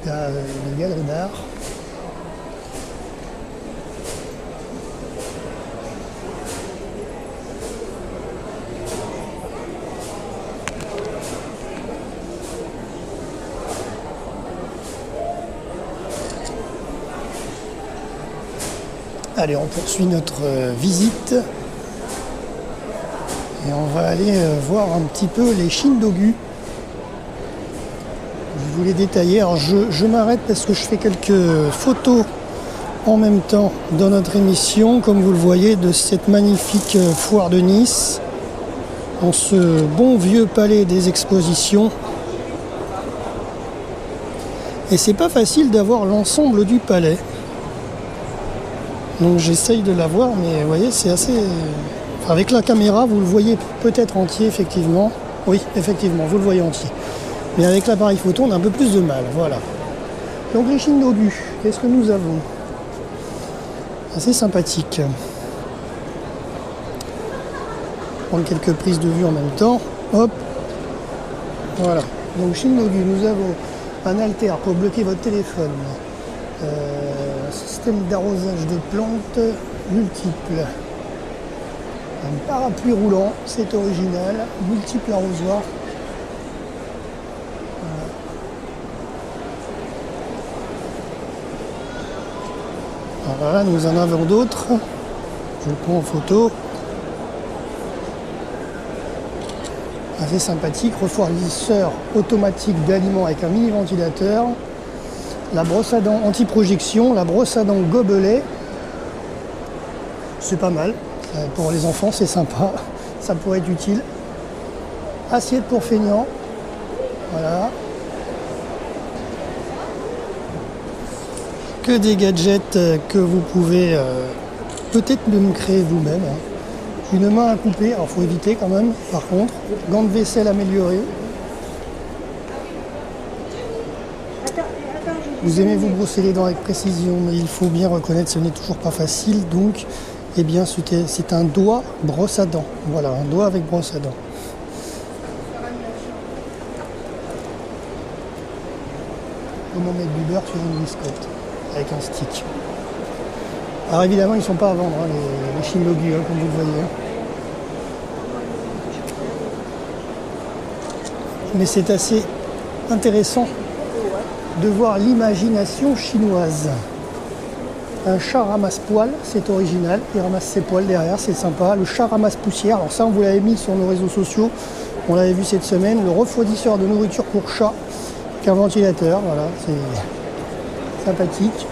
Il y a une galerie d'art. Allez, on poursuit notre visite. Et on va aller voir un petit peu les Shindogu. Je vous les détailler. Alors je m'arrête parce que je fais quelques photos en même temps dans notre émission, comme vous le voyez, de cette magnifique foire de Nice, dans ce bon vieux palais des expositions. Et c'est pas facile d'avoir l'ensemble du palais. Donc j'essaye de l'avoir, mais vous voyez, c'est assez... Avec la caméra, vous le voyez peut-être entier, effectivement. Oui, effectivement, vous le voyez entier. Mais avec l'appareil photo, on a un peu plus de mal, voilà. Donc les Shindogu, qu'est-ce que nous avons? Assez sympathique. Prendre quelques prises de vue en même temps. Hop. Voilà. Donc Shindogu, nous avons un haltère pour bloquer votre téléphone. Système d'arrosage des plantes multiples. Un parapluie roulant, c'est original, multiples arrosoirs. Voilà, nous en avons d'autres. Je le prends en photo. Assez sympathique, refroidisseur automatique d'aliments avec un mini ventilateur. La brosse à dents anti-projection, la brosse à dents gobelet. C'est pas mal. Pour les enfants, c'est sympa, ça pourrait être utile. Assiette pour feignants, voilà. Que des gadgets que vous pouvez peut-être même créer vous-même. Une main à couper, alors il faut éviter quand même, par contre. Gants de vaisselle améliorés. Vous aimez vous brosser les dents avec précision, mais il faut bien reconnaître que ce n'est toujours pas facile, donc... Eh bien, c'est un doigt brosse à dents. Voilà, un doigt avec brosse à dents. Comment mettre du beurre sur une biscotte avec un stick. Alors évidemment, ils ne sont pas à vendre, hein, les Shindogu, comme vous le voyez. Mais c'est assez intéressant de voir l'imagination chinoise. Un chat ramasse-poil, c'est original, il ramasse ses poils derrière, c'est sympa. Le chat ramasse-poussière, alors ça on vous l'avait mis sur nos réseaux sociaux, on l'avait vu cette semaine. Le refroidisseur de nourriture pour chat, avec un ventilateur, voilà, c'est sympathique.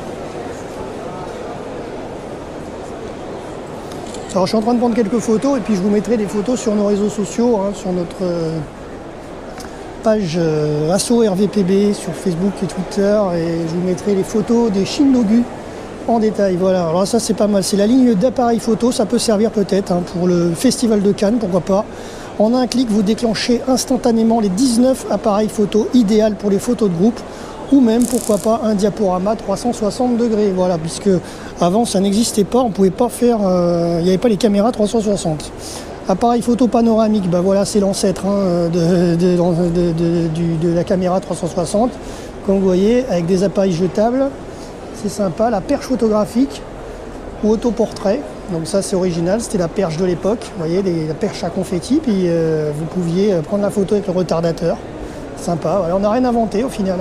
Alors je suis en train de prendre quelques photos et puis je vous mettrai des photos sur nos réseaux sociaux, hein, sur notre page Asso RVPB sur Facebook et Twitter, et je vous mettrai les photos des Shindogu en détail. Voilà, alors ça c'est pas mal, c'est la ligne d'appareil photo, ça peut servir peut-être hein, pour le festival de Cannes, pourquoi pas. En un clic, vous déclenchez instantanément les 19 appareils photo idéal pour les photos de groupe ou même, pourquoi pas, un diaporama 360 degrés. Voilà, puisque avant, ça n'existait pas, on pouvait pas faire... il n'y avait pas les caméras 360. Appareil photo panoramique, ben voilà, c'est l'ancêtre de la caméra 360. Comme vous voyez, avec des appareils jetables, c'est sympa. La perche photographique ou autoportrait, donc ça c'est original, c'était la perche de l'époque. Vous voyez, la perche à confetti, puis vous pouviez prendre la photo avec le retardateur. Sympa, voilà, on n'a rien inventé au final.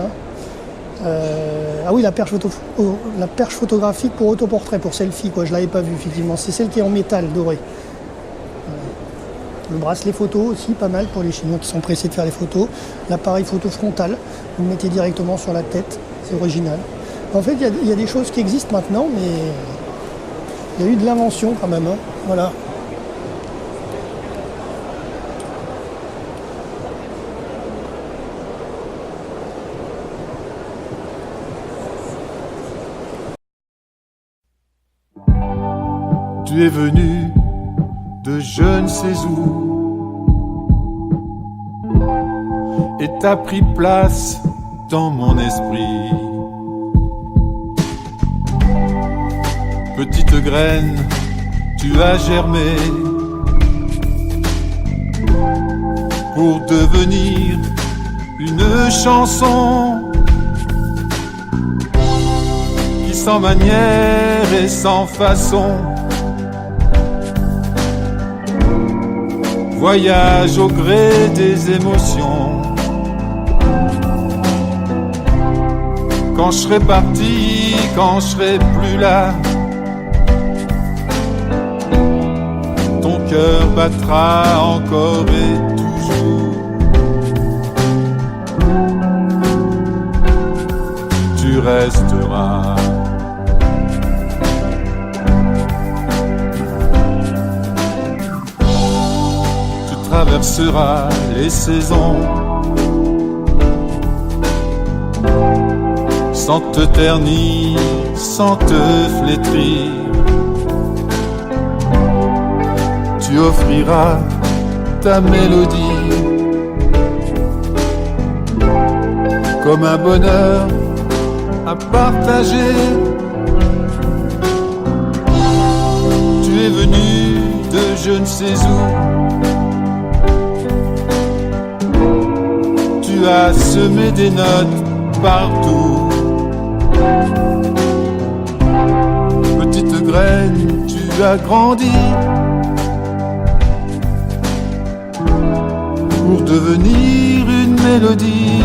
Ah oui, la perche photographique pour autoportrait, pour selfie, quoi, je ne l'avais pas vu effectivement. C'est celle qui est en métal doré. Le bracelet photo aussi, pas mal pour les Chinois qui sont pressés de faire les photos. L'appareil photo frontal, vous le mettez directement sur la tête, c'est original. En fait, il y a des choses qui existent maintenant, mais il y a eu de l'invention quand même. Hein. Voilà. Tu es venu de je ne sais où et t'as pris place dans mon esprit. Petite graine, tu as germé pour devenir une chanson qui sans manière et sans façon voyage au gré des émotions. Quand je serai parti, quand je serai plus là, ton cœur battra encore et toujours. Tu resteras. Traversera les saisons sans te ternir, sans te flétrir. Tu offriras ta mélodie comme un bonheur à partager. Tu es venu de je ne sais où. Tu as semé des notes partout. Petite graine, tu as grandi pour devenir une mélodie.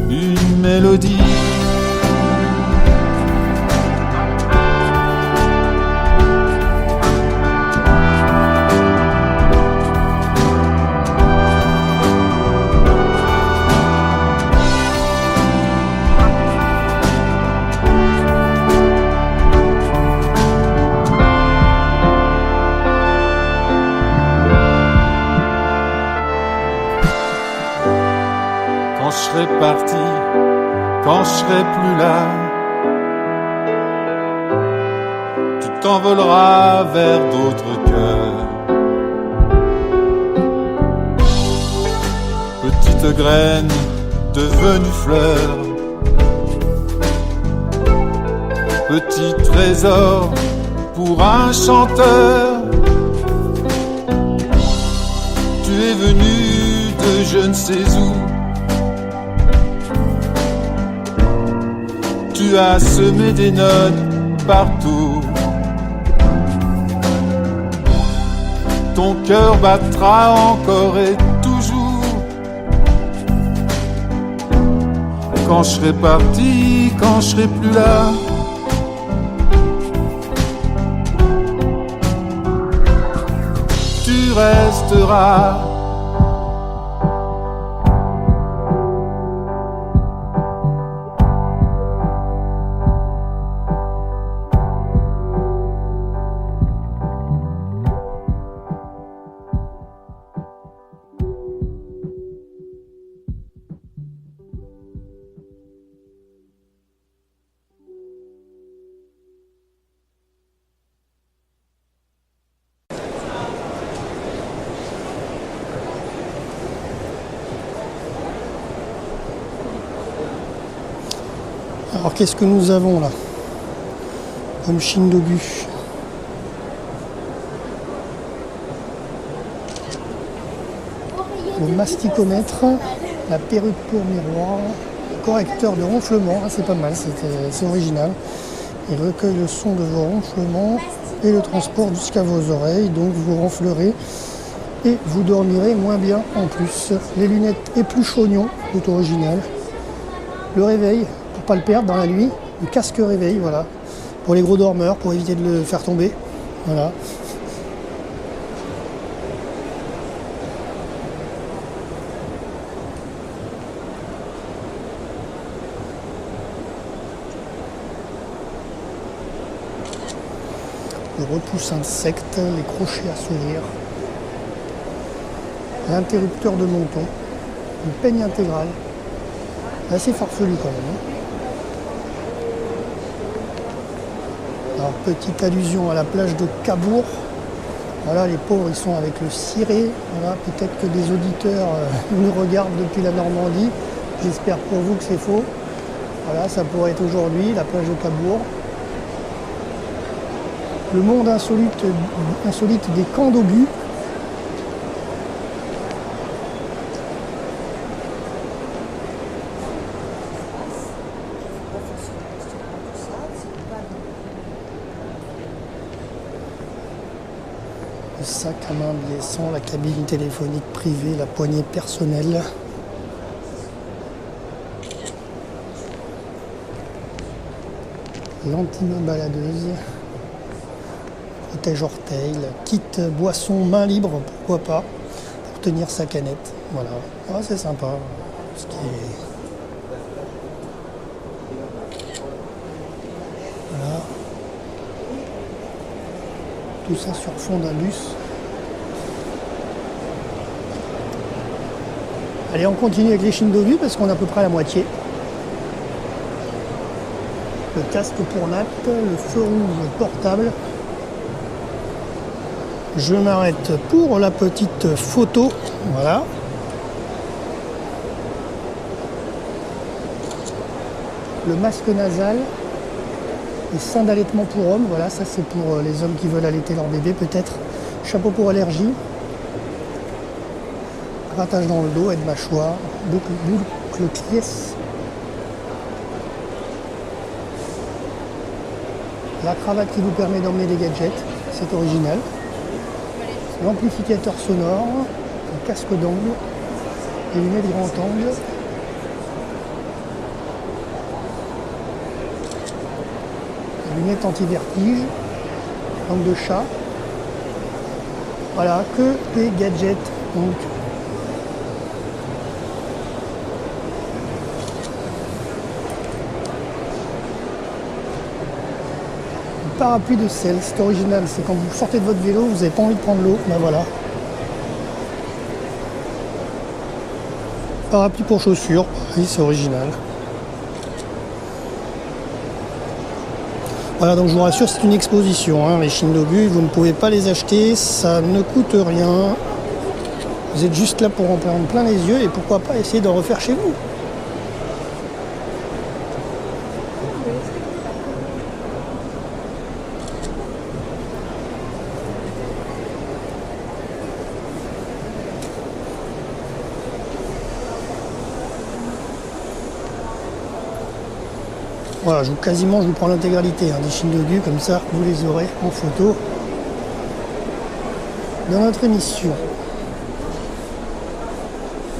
Une mélodie. Quand je serai parti, quand je serai plus là, tu t'envoleras vers d'autres cœurs. Petite graine devenue fleur, petit trésor pour un chanteur. Tu es venu de je ne sais où. Tu as semé des notes partout. Ton cœur battra encore et toujours. Quand je serai parti, quand je serai plus là, tu resteras. Alors qu'est-ce que nous avons là comme Shindogu? Le masticomètre, la perruque pour miroir, correcteur de ronflement, ah, c'est pas mal, c'est original. Il recueille le son de vos ronflements et le transporte jusqu'à vos oreilles, donc vous ronflerez et vous dormirez moins bien en plus. Les lunettes épluche oignon, tout original. Le réveil, pour pas le perdre dans la nuit, le casque réveil, voilà, pour les gros dormeurs, pour éviter de le faire tomber, voilà. Le repousse insectes, les crochets à sourire, l'interrupteur de menton, une peigne intégrale, assez farfelu quand même. Alors petite allusion à la plage de Cabourg, voilà les pauvres ils sont avec le ciré, voilà, peut-être que des auditeurs nous regardent depuis la Normandie, j'espère pour vous que c'est faux, voilà ça pourrait être aujourd'hui la plage de Cabourg. Le monde insolite des camps d'obus. Le sac à main blessant, la cabine téléphonique privée, la poignée personnelle. L'anti-main baladeuse. Protège-orteil, kit boisson main libre, pourquoi pas, pour tenir sa canette. Voilà, ah, c'est sympa. Ce qui est... Voilà. Tout ça sur fond d'Indus. Allez, on continue avec les Shindogu parce qu'on est à peu près à la moitié. Le casque pour natte, le feu rouge portable. Je m'arrête pour la petite photo, voilà. Le masque nasal, les seins d'allaitement pour hommes, voilà, ça c'est pour les hommes qui veulent allaiter leur bébé peut-être. Chapeau pour allergie, grattage dans le dos, aide-mâchoire, boucle pièce. La cravate qui vous permet d'emmener des gadgets, c'est original. L'amplificateur sonore, un casque d'angle, les lunettes grand angle, les lunettes anti-vertige, langue de chat. Voilà, que des gadgets. Donc, parapluie de sel, c'est original, c'est quand vous sortez de votre vélo, vous n'avez pas envie de prendre l'eau, ben voilà. Parapluie pour chaussures, oui c'est original. Voilà, donc je vous rassure, c'est une exposition, hein, les Shindogu, vous ne pouvez pas les acheter, ça ne coûte rien. Vous êtes juste là pour en prendre plein les yeux et pourquoi pas essayer d'en refaire chez vous. Voilà, je vous prends l'intégralité des Shindogu, comme ça vous les aurez en photo dans notre émission.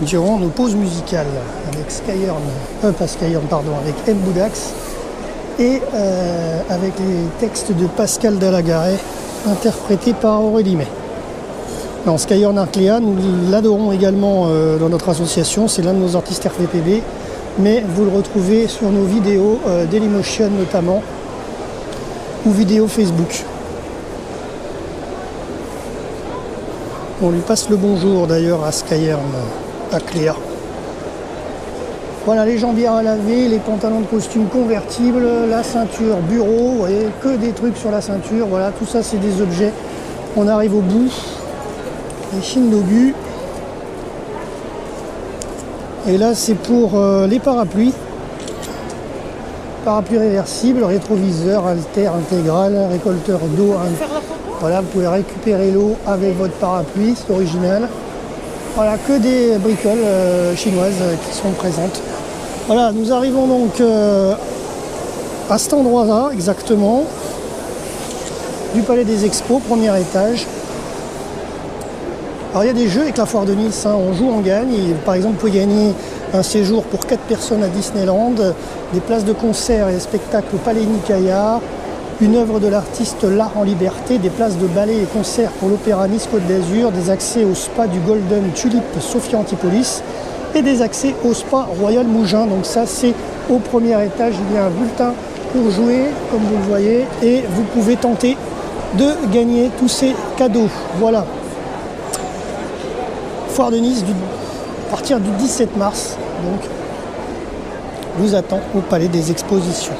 Durant nos pauses musicales avec avec M. Boudax et avec les textes de Pascal Dalagaré interprétés par Aurélie May. Non, Skyhorn Arclea, nous l'adorons également dans notre association, c'est l'un de nos artistes RVPB. Mais vous le retrouvez sur nos vidéos Dailymotion notamment, ou vidéos Facebook. On lui passe le bonjour d'ailleurs à Skyhorn, à Cléa. Voilà les jambières à laver, les pantalons de costume convertibles, la ceinture bureau, vous voyez, que des trucs sur la ceinture, voilà, tout ça c'est des objets. On arrive au bout, les Shindogu. Et là c'est pour les parapluies. parapluie réversible, rétroviseur, haltère intégrale, récolteur d'eau. Voilà, vous pouvez récupérer l'eau avec votre parapluie, c'est original. Voilà, que des bricoles chinoises qui sont présentes. Voilà, nous arrivons donc à cet endroit-là, exactement, du Palais des Expos, premier étage. Alors il y a des jeux avec la foire de Nice, hein. On joue, on gagne. Par exemple, vous pouvez gagner un séjour pour 4 personnes à Disneyland, des places de concert et spectacles au Palais Nicaïa, une œuvre de l'artiste L'Art en Liberté, des places de ballet et concerts pour l'Opéra Nice Côte d'Azur, des accès au spa du Golden Tulip Sophia Antipolis et des accès au spa Royal Mougins. Donc ça, c'est au premier étage. Il y a un bulletin pour jouer, comme vous le voyez, et vous pouvez tenter de gagner tous ces cadeaux. Voilà. Foire de Nice à partir du 17 mars. Donc, vous attend au Palais des Expositions.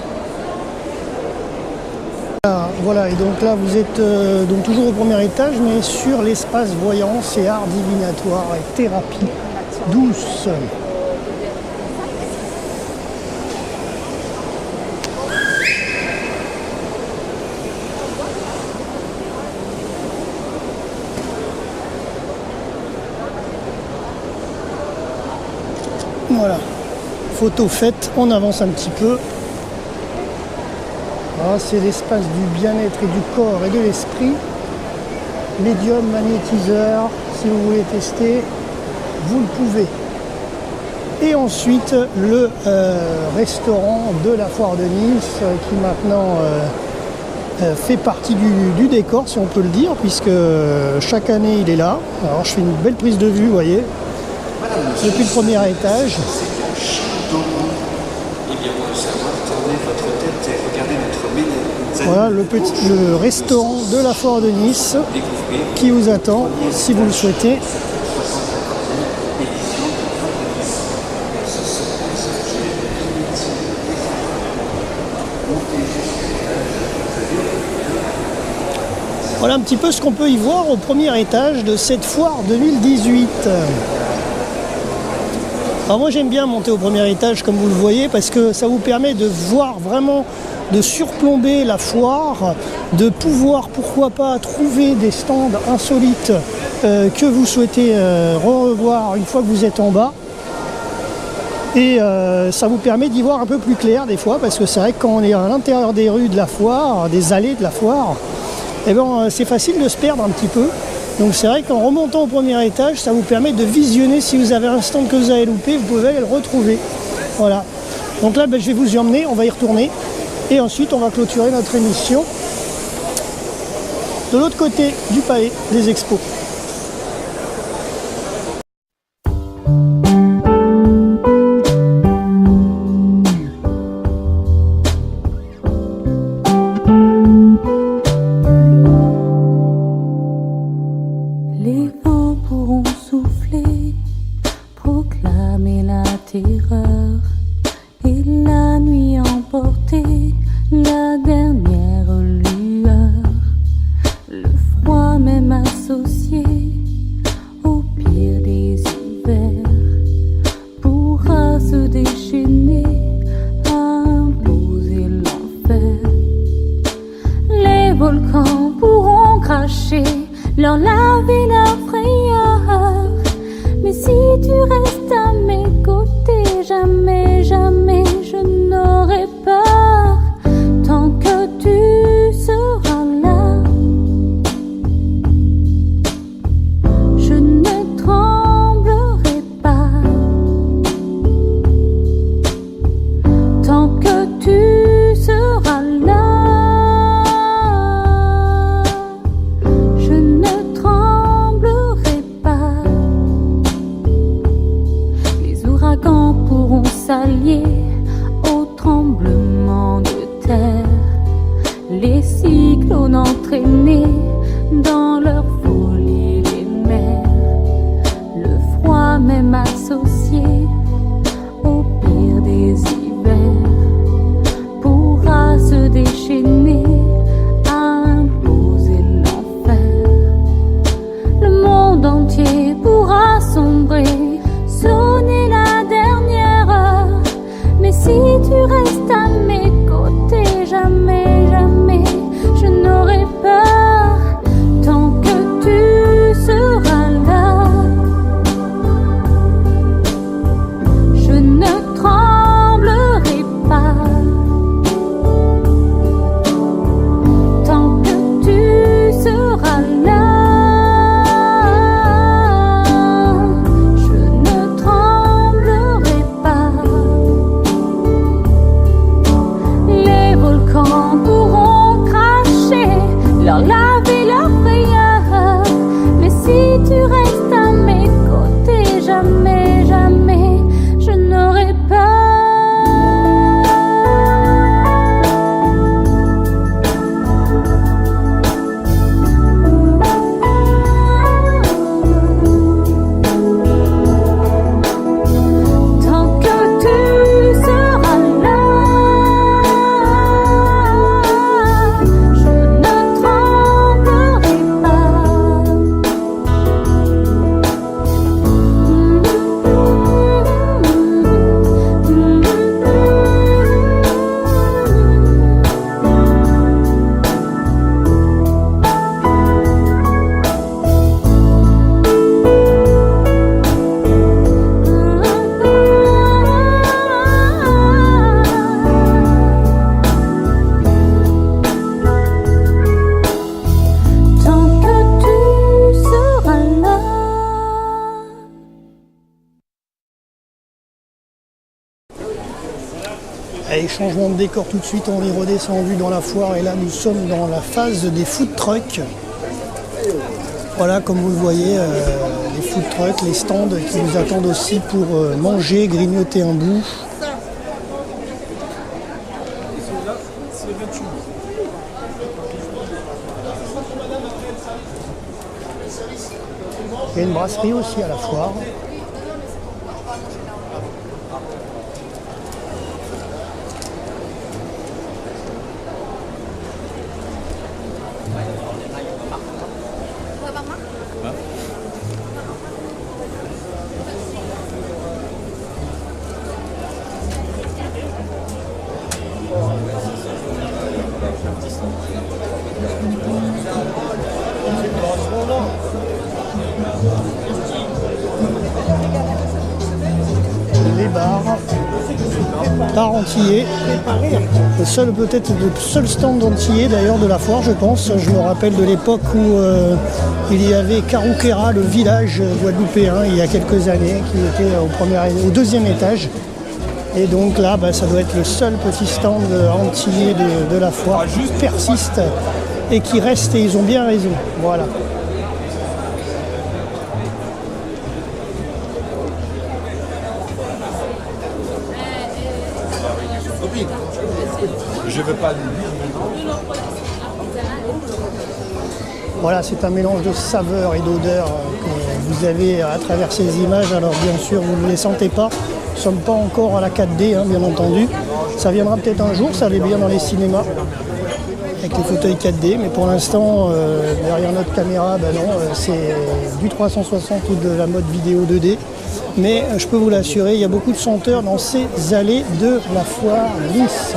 Voilà, et donc là vous êtes donc toujours au premier étage, mais sur l'espace voyance et art divinatoire et thérapie douce. Voilà, photo faite, on avance un petit peu. Ah, c'est l'espace du bien-être et du corps et de l'esprit. Médium, magnétiseur, si vous voulez tester, vous le pouvez. Et ensuite, le restaurant de la foire de Nice, qui maintenant fait partie du décor, si on peut le dire, puisque chaque année il est là. Alors je fais une belle prise de vue, vous voyez, depuis le premier étage. Voilà le restaurant de la foire de Nice qui vous attend si vous le souhaitez. Voilà un petit peu ce qu'on peut y voir au premier étage de cette foire 2018. Alors moi j'aime bien monter au premier étage comme vous le voyez parce que ça vous permet de voir vraiment, de surplomber la foire, de pouvoir pourquoi pas trouver des stands insolites que vous souhaitez revoir une fois que vous êtes en bas. Et ça vous permet d'y voir un peu plus clair des fois parce que c'est vrai que quand on est à l'intérieur des rues de la foire, des allées de la foire, eh ben, c'est facile de se perdre un petit peu. Donc c'est vrai qu'en remontant au premier étage, ça vous permet de visionner. Si vous avez un stand que vous avez loupé, vous pouvez aller le retrouver. Voilà. Donc là, ben, je vais vous y emmener, on va y retourner. Et ensuite, on va clôturer notre émission de l'autre côté du Palais des Expos. Les vents pourront souffler, proclamer la terreur, et la nuit emporter la dernière lueur. Le froid même associé au pire des hivers pourra se déchaîner, imposer l'enfer. Les volcans pourront cracher leur lave et leur frayeur, mais si tu restes à mes côtés, jamais, jamais je n'aurai peur. Tant que tu seras là, je ne tremblerai pas. Tant que tu seras là, pourront s'allier au tremblement de terre, les cyclones entraînés dans leur folie les mers, le froid même associé au pire des hivers pourra se déchaîner, imposer l'enfer. Le monde entier pourra sombrer, sonner la dernière heure, mais si tu restes à mes côtés, changement de décor tout de suite, on est redescendu dans la foire et là nous sommes dans la phase des food trucks. Voilà, comme vous le voyez, les food trucks, les stands qui nous attendent aussi pour manger, grignoter un bout. Il y a une brasserie aussi à la foire. Les bars antillais, le seul peut-être le seul stand antillais d'ailleurs de la foire, je pense. Je me rappelle de l'époque où il y avait Carouquera, le village guadeloupéen, il y a quelques années, qui était au deuxième étage. Et donc là, ça doit être le seul petit stand antillais de la foire qui persiste et qui reste, et ils ont bien raison. Voilà. Je veux pas dire. Voilà, c'est un mélange de saveurs et d'odeurs que vous avez à travers ces images. Alors bien sûr, vous ne les sentez pas. Nous ne sommes pas encore à la 4D, bien entendu. Ça viendra peut-être un jour, ça allait bien dans les cinémas, avec les fauteuils 4D. Mais pour l'instant, derrière notre caméra, non, c'est du 360 ou de la mode vidéo 2D. Mais je peux vous l'assurer, il y a beaucoup de senteurs dans ces allées de la foire Nice.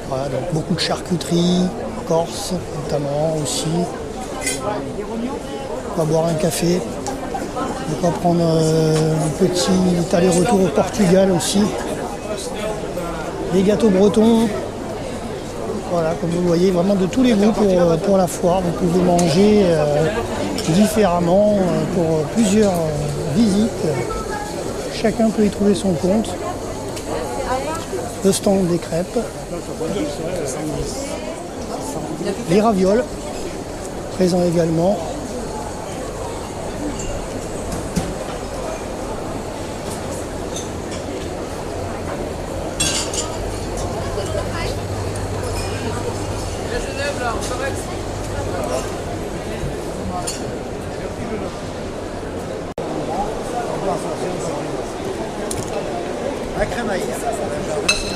Voilà, donc beaucoup de charcuterie, corse notamment aussi. On va boire un café. On va prendre un petit aller-retour au Portugal aussi. Les gâteaux bretons. Voilà, comme vous le voyez, vraiment de tous les goûts pour la foire. Vous pouvez manger différemment pour plusieurs visites. Chacun peut y trouver son compte. Le stand des crêpes. Les ravioles, présents également.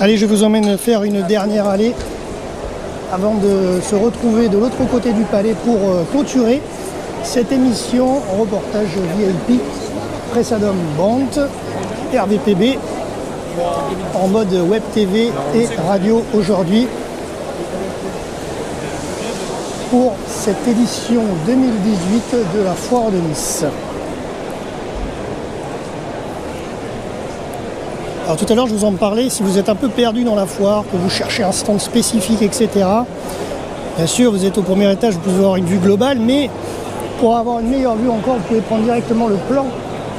Allez, je vous emmène faire une dernière allée avant de se retrouver de l'autre côté du palais pour clôturer cette émission reportage VIP Pressadom Band RVPB en mode web TV et radio aujourd'hui pour cette édition 2018 de la Foire de Nice. Alors tout à l'heure je vous en parlais, si vous êtes un peu perdu dans la foire, que vous cherchez un stand spécifique, etc. Bien sûr vous êtes au premier étage, vous pouvez avoir une vue globale, mais pour avoir une meilleure vue encore, vous pouvez prendre directement le plan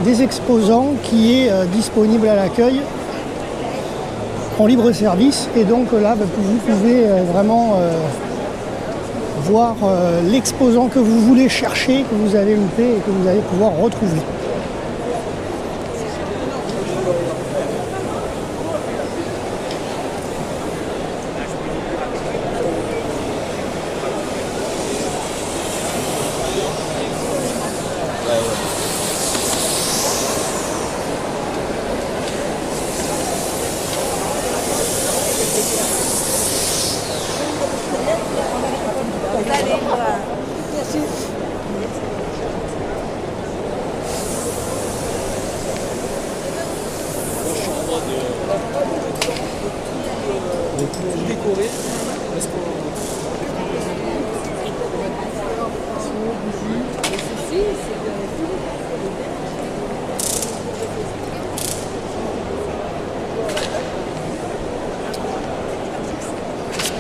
des exposants qui est disponible à l'accueil en libre service. Et donc là vous pouvez vraiment voir l'exposant que vous voulez chercher, que vous avez loupé et que vous allez pouvoir retrouver.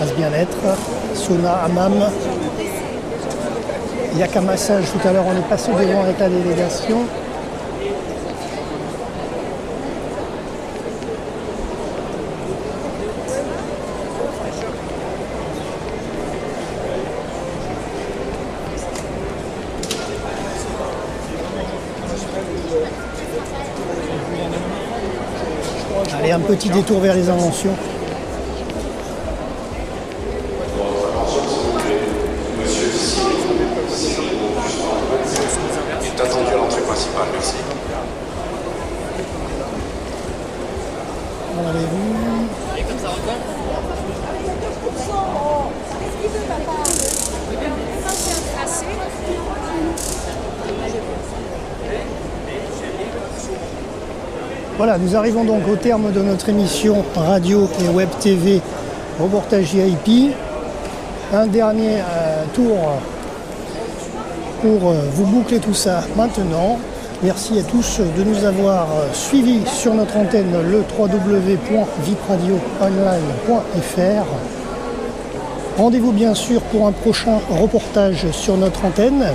espace bien-être, sauna, hammam. Yaka massage, tout à l'heure on est passé devant avec la délégation. Allez, un petit détour vers les inventions. Il est attendu à l'entrée principale, merci. On l'avait vu. Qu'est-ce qu'il veut, papa? Ça, c'est un tracé. Voilà, nous arrivons donc au terme de notre émission radio et web TV reportage VIP. Un dernier tour pour vous boucler tout ça maintenant. Merci à tous de nous avoir suivis sur notre antenne le www.vipradioonline.fr. Rendez-vous bien sûr pour un prochain reportage sur notre antenne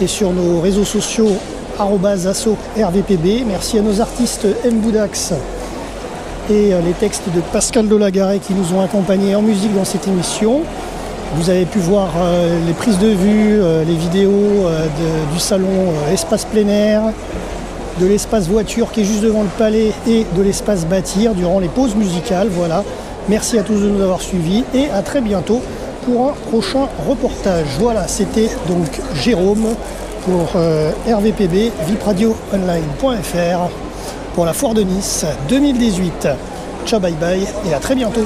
et sur nos réseaux sociaux @asso-rvpb. Merci à nos artistes M. Boudax et les textes de Pascal Delagaré qui nous ont accompagnés en musique dans cette émission. Vous avez pu voir les prises de vue, les vidéos du salon espace plein air, de l'espace voiture qui est juste devant le palais et de l'espace bâtir durant les pauses musicales. Voilà. Merci à tous de nous avoir suivis et à très bientôt pour un prochain reportage. Voilà, c'était donc Jérôme pour RVPB, vipradioonline.fr pour la Foire de Nice 2018. Ciao, bye bye et à très bientôt.